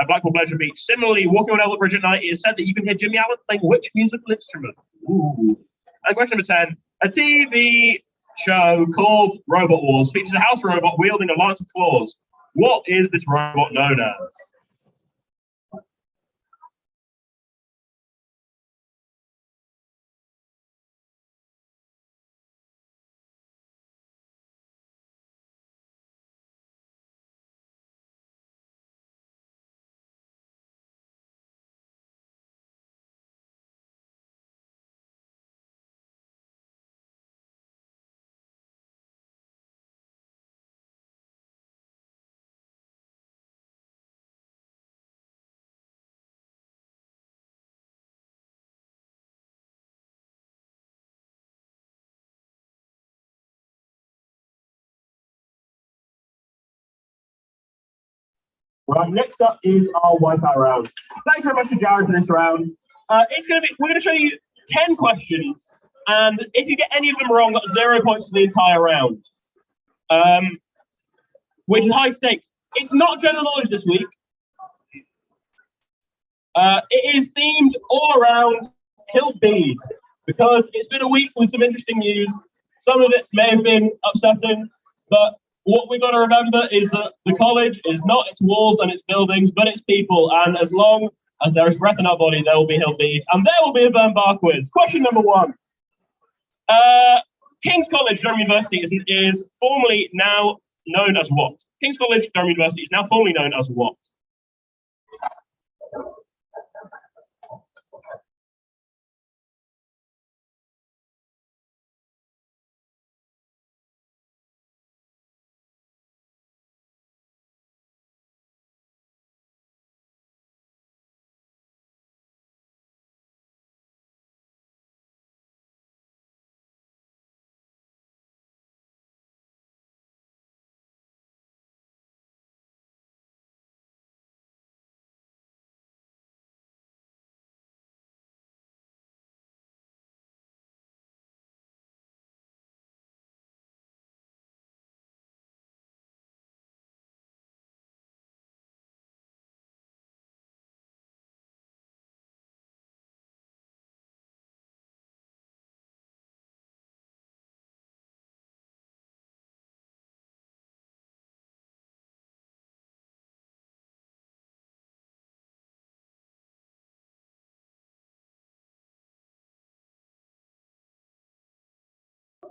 Blackpool Pleasure Beach. Similarly, walking on Elwood Bridge at night, it is said that you can hear Jimmy Allen playing which musical instrument? Ooh. And question number 10. A TV show called Robot Wars features a house robot wielding a lance of claws. What is this robot known as? Right, next up is our wipeout round. Thank you very much to Jared for this round. We're going to show you 10 questions, and if you get any of them wrong, that's 0 points for the entire round, which is high stakes. It's not general knowledge this week. It is themed all around Hillbead, because it's been a week with some interesting news. Some of it may have been upsetting, but what we've got to remember is that the college is not its walls and its buildings, but its people. And as long as there is breath in our body, there will be Hillbead, and there will be a Vern Bar quiz. Question number 1. King's College, Durham University, is formally now known as what? King's College, Durham University is now formally known as what?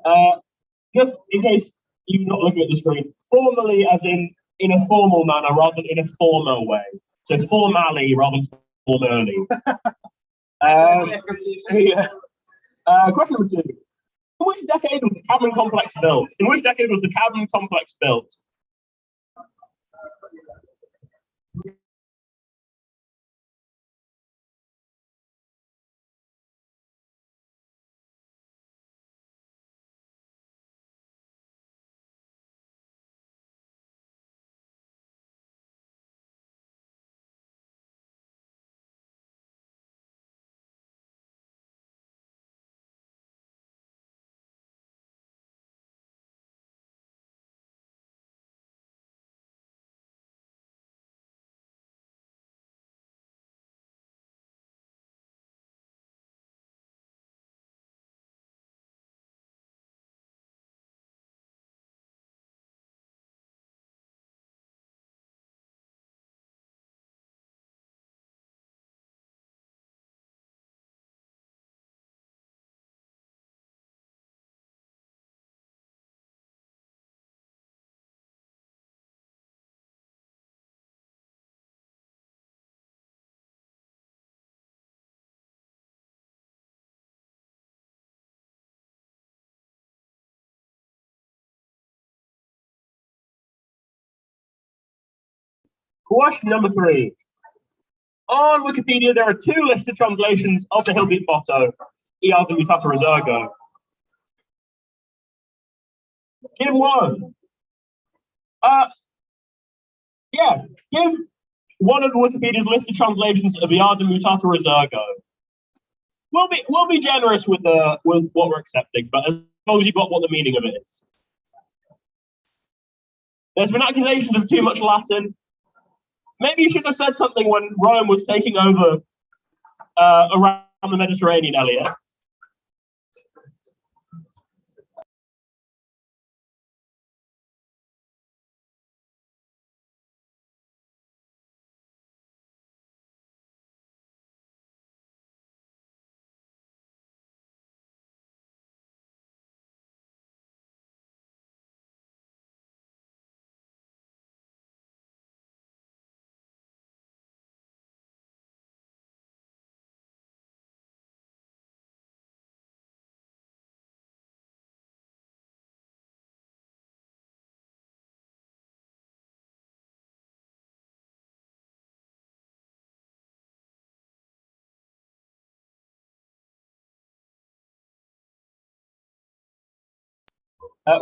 Uh, just in case you're not looking at the screen, formally as in a formal manner rather than in a formal way. So formally rather than formally. Yeah. Question number two. In which decade was the Cavern Complex built? In which decade was the Cavern Complex built? Question number three. On Wikipedia, there are two listed translations of the Hillbeat motto, Iarda Mutata Resurgo. Give one. Yeah, give one of Wikipedia's listed translations of Iarda Mutata Resurgo. We'll be generous with what we're accepting, but as long as you've got what the meaning of it is. There's been accusations of too much Latin. Maybe you should have said something when Rome was taking over around the Mediterranean, Elliot.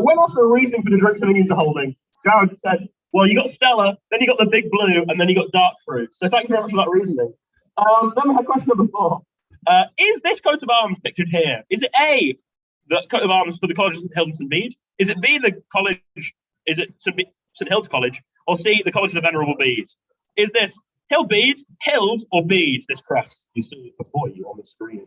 When asked for a reasoning for the drinks the minions are holding, Jared said, well, you got Stella, then you got the Big Blue, and then you got Dark Fruit. So thank you very much for that reasoning. Then we have question number four. Is this coat of arms pictured here? Is it A, the coat of arms for the College of St. Hilda St. Bede? Is it B, the college, is it St. Hilda's College? Or C, the College of the Venerable Bede? Is this Hill Bede, Hills, or Bede, this crest you see before you on the screen?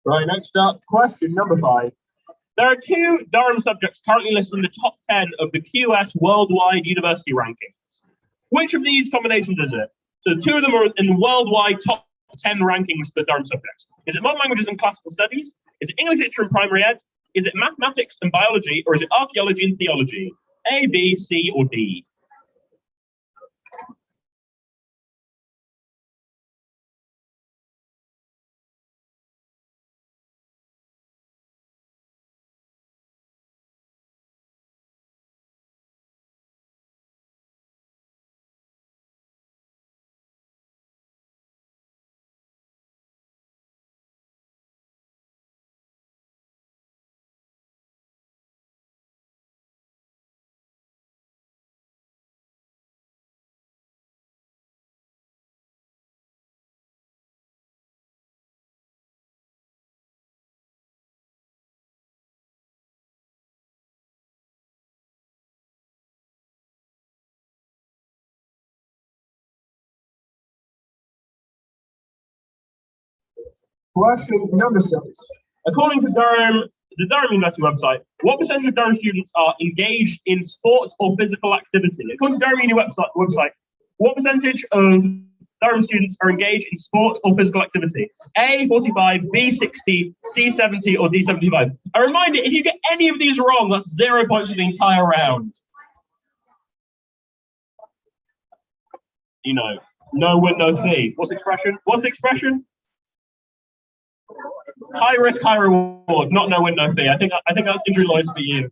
Right, next up, question number five. There are two Durham subjects currently listed in the top 10 of the QS Worldwide University Rankings. Which of these combinations is it? So two of them are in the worldwide top 10 rankings for Durham subjects. Is it modern languages and classical studies? Is it English literature and primary ed? Is it mathematics and biology? Or is it archaeology and theology? A, B, C, or D? Question number 6. According to the Durham University website, what percentage of Durham students are engaged in sport or physical activity? According to Durham Uni website, what percentage of Durham students are engaged in sport or physical activity? A, 45, B, 60, C, 70, or D, 75. A reminder, if you get any of these wrong, that's 0 points for the entire round. You know, no win, no fee. What's the expression? What's the expression? High risk, high reward. Not no win, no fee. I think that's injury lawyers for you.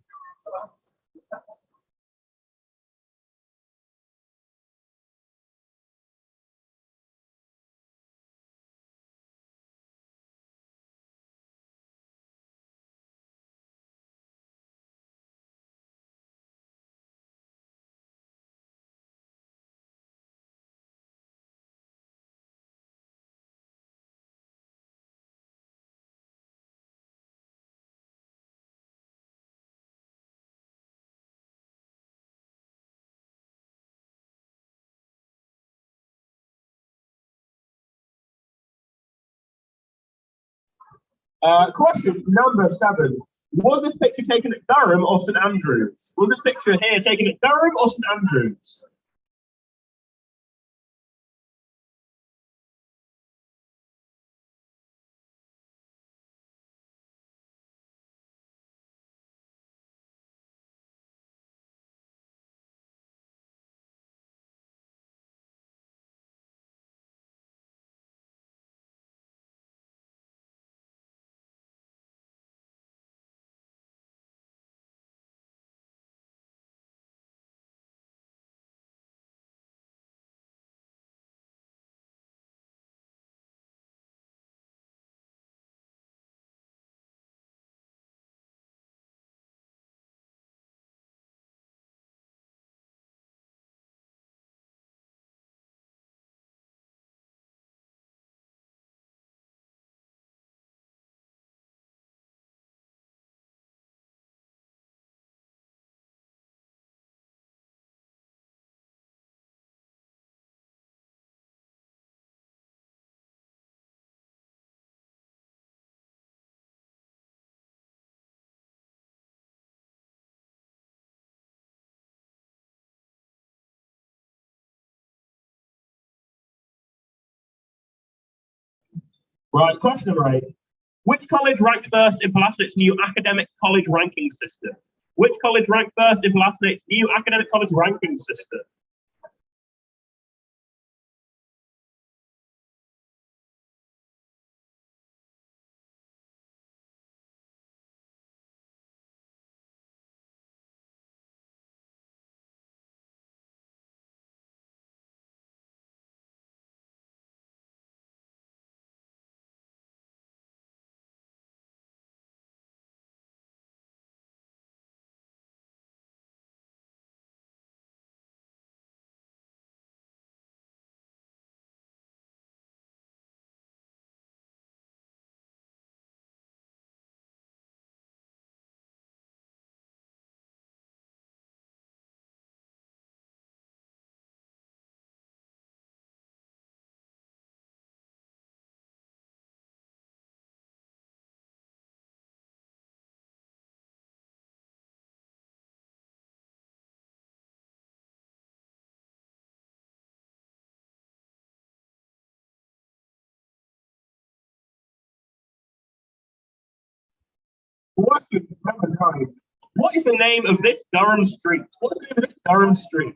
Question number 7. Was this picture taken at Durham or St Andrews? Was this picture here taken at Durham or St Andrews? Right, question number 8. Which college ranked first in Palatinate new academic college ranking system? Which college ranked first in Palatinate's new academic college ranking system? Question number 9. What is the name of this Durham street? What is the name of this Durham street?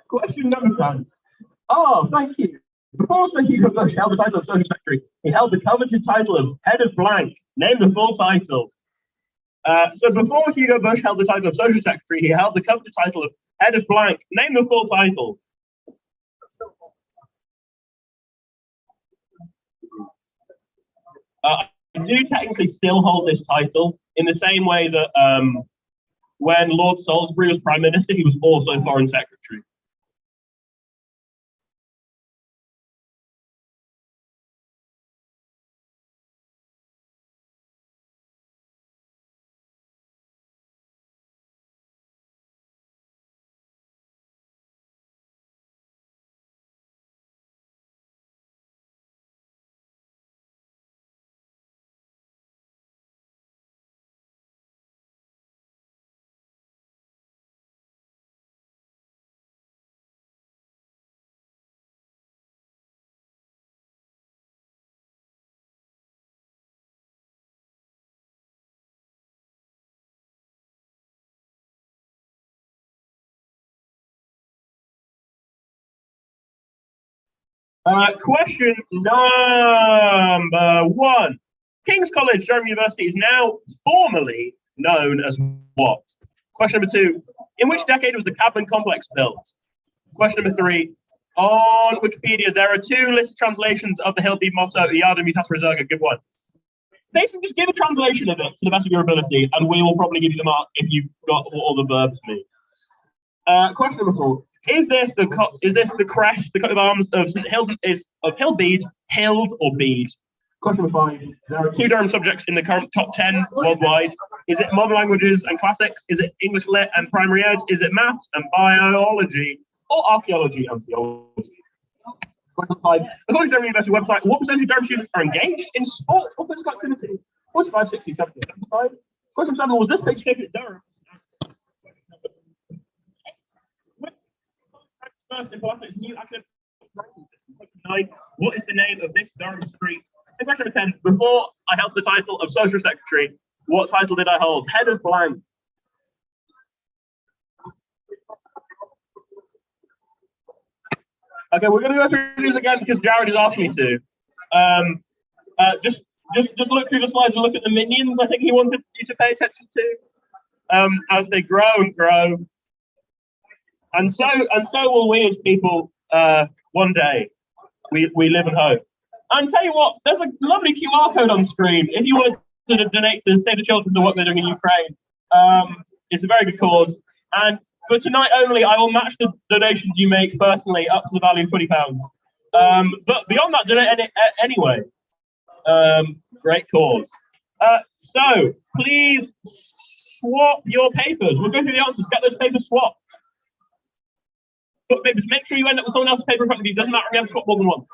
Question number 10. Oh, thank you. Before Sir Hugo Bush held the title of Social Secretary, he held the coveted title of Head of Blank. Name the full title. So before Hugo Bush held the title of Social Secretary, he held the coveted title of Head of Blank. Name the full title. I do technically still hold this title in the same way that when Lord Salisbury was Prime Minister, he was also Foreign Secretary. Question number 1. King's College, Durham University, is now formally known as what? Question number 2. In which decade was the Cadman Complex built? Question number 3. On Wikipedia, there are 2 listed translations of the Hillbead motto, Iada Mutas Resurga. Give one. Basically, just give a translation of it to the best of your ability, and we will probably give you the mark if you've got what all the verbs mean. Question number 4. Is this the crest, the coat of arms of St. Hillbead, Hild or Bede? Question number 5. There are 2 Durham subjects in the current top 10 worldwide. Is it modern languages and classics? Is it English lit and primary ed? Is it maths and biology? Or archaeology and theology? Question 5. According to the Durham University website, what percentage of Durham students are engaged in sport or physical activity? 45, 60, 70, 75. Question 7. Was this page taken at Durham? First in Palace's new academic ranking system. Question 9. What is the name of this Durham street? And question number 10. Before I held the title of Social Secretary, what title did I hold? Head of Blank. Okay, we're going to go through these again because Jared has asked me to. Just look through the slides and look at the minions. I think he wanted you to pay attention to as they grow and grow, and so will we as people. One day, we live and hope. And tell you what, there's a lovely QR code on screen if you want to donate to Save the Children for the work they're doing in Ukraine. It's a very good cause, and for tonight only, I will match the donations you make personally up to the value of £20. But beyond that, donate anyway. Great cause. So please swap your papers. We'll go through the answers. Get those papers swapped. Swap papers. Make sure you end up with someone else's paper in front of you. Doesn't matter if you have to swap more than once.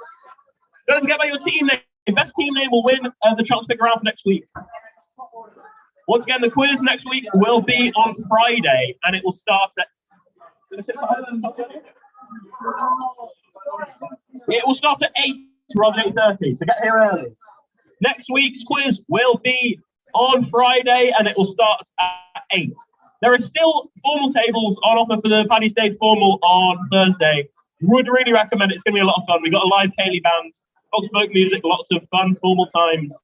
Don't forget about your team name. The best team name will win the chance to pick around for next week. Once again, the quiz next week will be on Friday, and it will start at. It will start at 8 rather than 8:30, so get here early. Next week's quiz will be on Friday, and it will start at 8. There are still formal tables on offer for the Paddy's Day formal on Thursday. Would really recommend it. It's going to be a lot of fun. We've got a live Kaylee band, lots of folk music, lots of fun formal times.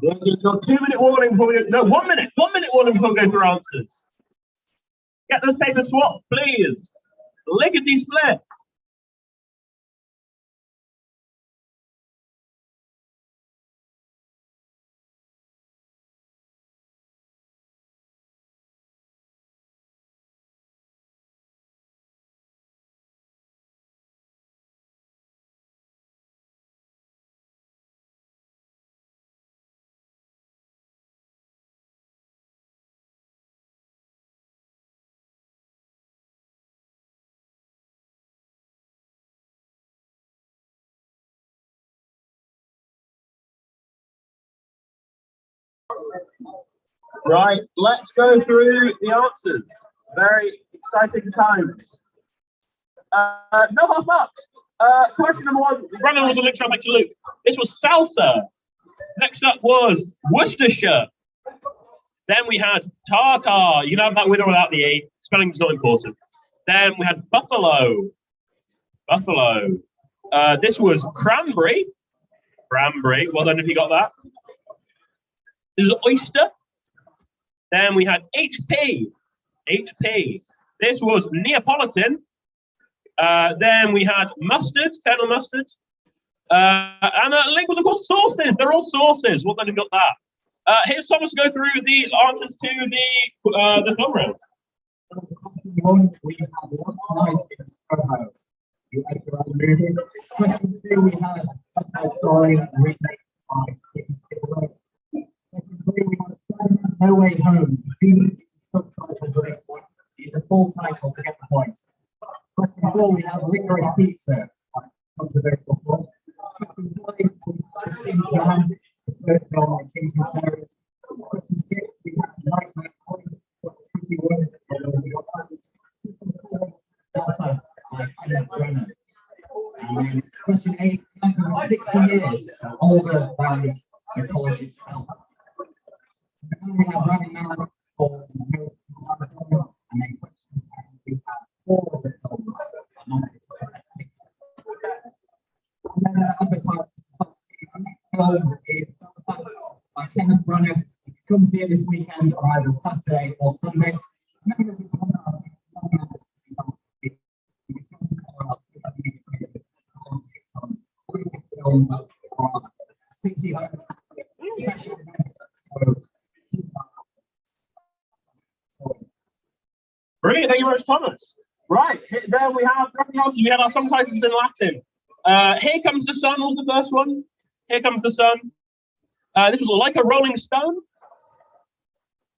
Yes, you've got 2-minute warning before we go. No, 1 minute. 1 minute warning before we go through answers. Get those papers swapped, please. Lickety split. Right, let's go through the answers. Very exciting times. No half marks. Question number 1. Brennan was a link back to Luke. This was salsa. Next up was Worcestershire. Then we had tartar. You can have that with or without the E. Spelling is not important. Then we had buffalo. Buffalo. This was cranberry. Cranberry. Well done if you got that. This is oyster. Then we had HP. HP. This was Neapolitan. Then we had mustard, Colonel Mustard. And link was, of course, sauces. They're all sauces. Well done if you got that. Here's Thomas to go through the answers to the film round.
Question 1, we have Last Night in Soho. You enter the movie. Question 2, we have West Side Story, remake by Steven Spielberg. Question 3, we have Spider-Man No Way Home. The subtitle for this one is the full title to get the point. Question 4, we have Licorice Pizza. Controversial one. Question 5, we have Kingsman, the first film in Kingsman series. Question 6, we have Nightmare Alley. Question 8, 60 years, so older than the college itself. Then we have Rami Malek for the marathon, and then question 10, we have 4 of the films nominated for Best Picture. And then to advertise the next film is Belfast by Kenneth Branagh. It comes here this weekend on either Saturday or Sunday.
Brilliant, thank you very much, Thomas. Right, there we have the answers. We had our subtitles in Latin. Here Comes the Sun was the first one. Here Comes the Sun. This was Like a Rolling Stone.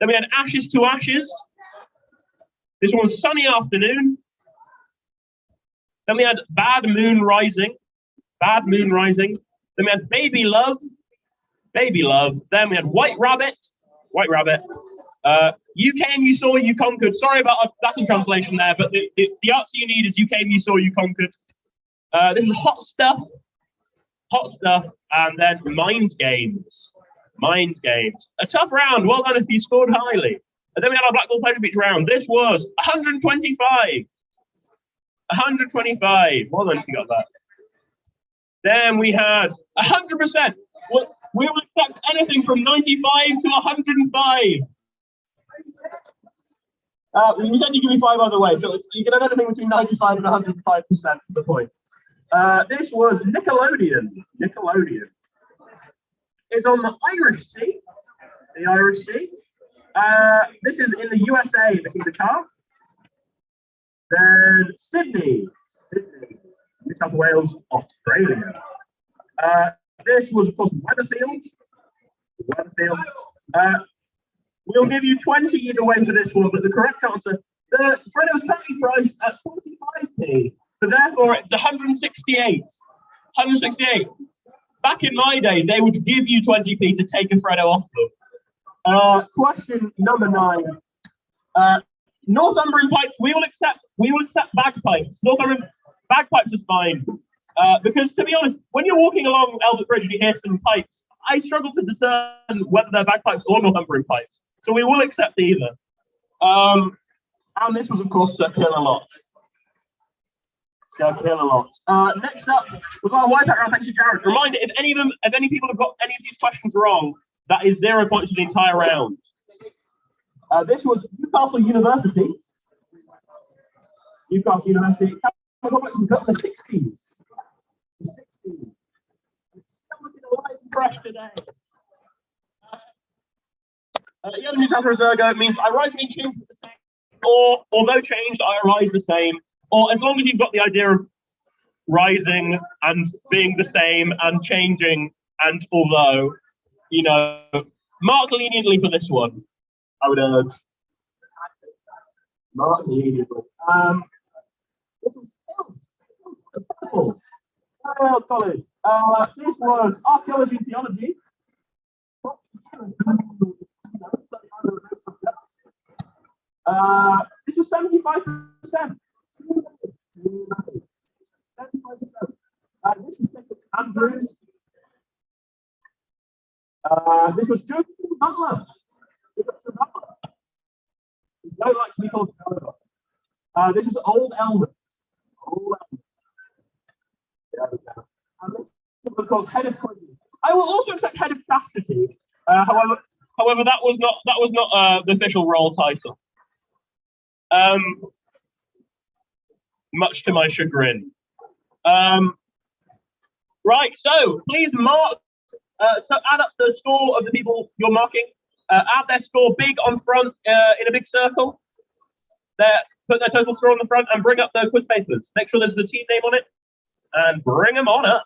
Then we had Ashes to Ashes. This one was Sunny Afternoon. Then we had Bad Moon Rising. Bad Moon Rising. Then we had Baby Love. Baby Love. Then we had White Rabbit. White Rabbit. You Came, You Saw, You Conquered. Sorry about a Latin translation there, but the answer you need is You Came, You Saw, You Conquered. This is Hot Stuff. Hot Stuff. And then Mind Games. Mind Games. A tough round. Well done if you scored highly. And then we had our Blackpool Pleasure Beach round. This was 125. 125. Well done if you got that. Then we had 100%. Well, we will accept anything from 95 to 105. You said you give me 5 either way, so you can have anything between 95 and 105% for the point. This was Nickelodeon. Nickelodeon. It's on the Irish Sea. The Irish Sea. This is in the USA, this is the car. Then Sydney. Sydney. New South Wales, Australia. This was, of course, Weatherfield. Weatherfield. We'll give you 20 either way for this one, but the correct answer, Fred was currently priced at 25p, so therefore it's 168. 168. Back in my day, they would give you 20p to take a Freddo off them. Question number 9. Northumbrian pipes. We will accept bagpipes. Northumbrian bagpipes is fine. Because to be honest, when you're walking along Albert Bridge and you hear some pipes, I struggle to discern whether they're bagpipes or Northumbrian pipes. So we will accept either. And this was, of course, Sir Kill-A-Lot. Sir Kill-A-Lot. Next up was our Wipeout round. Thanks to Jared. Reminder, if any people have got any of these questions wrong, That is 0 points for the entire round. This was Newcastle University. Newcastle University. Complex was built in the 60s. The 60s. It's still looking alive and fresh today. Yellow Newcastle Reserve means I rise and change the same, or although changed, I arise the same, or as long as you've got the idea of rising and being the same and changing, and although, you know, mark leniently for this one, I would urge. Mark leniently. This is purple. College. This was archaeology and theology. This was 75%. 75%. This was St. Andrews. This was Joseph Butler. You don't like to be called Butler. This is Old Elmer. Old Elmer. There we go. And this is, of course, Head of Clean. I will also accept Head of Chastity. However, that was not the official role title. Much to my chagrin. Right, so please mark. So add up the score of the people you're marking. Add their score big on front in a big circle. Put their total score on the front and bring up the quiz papers. Make sure there's the team name on it, and bring them on up.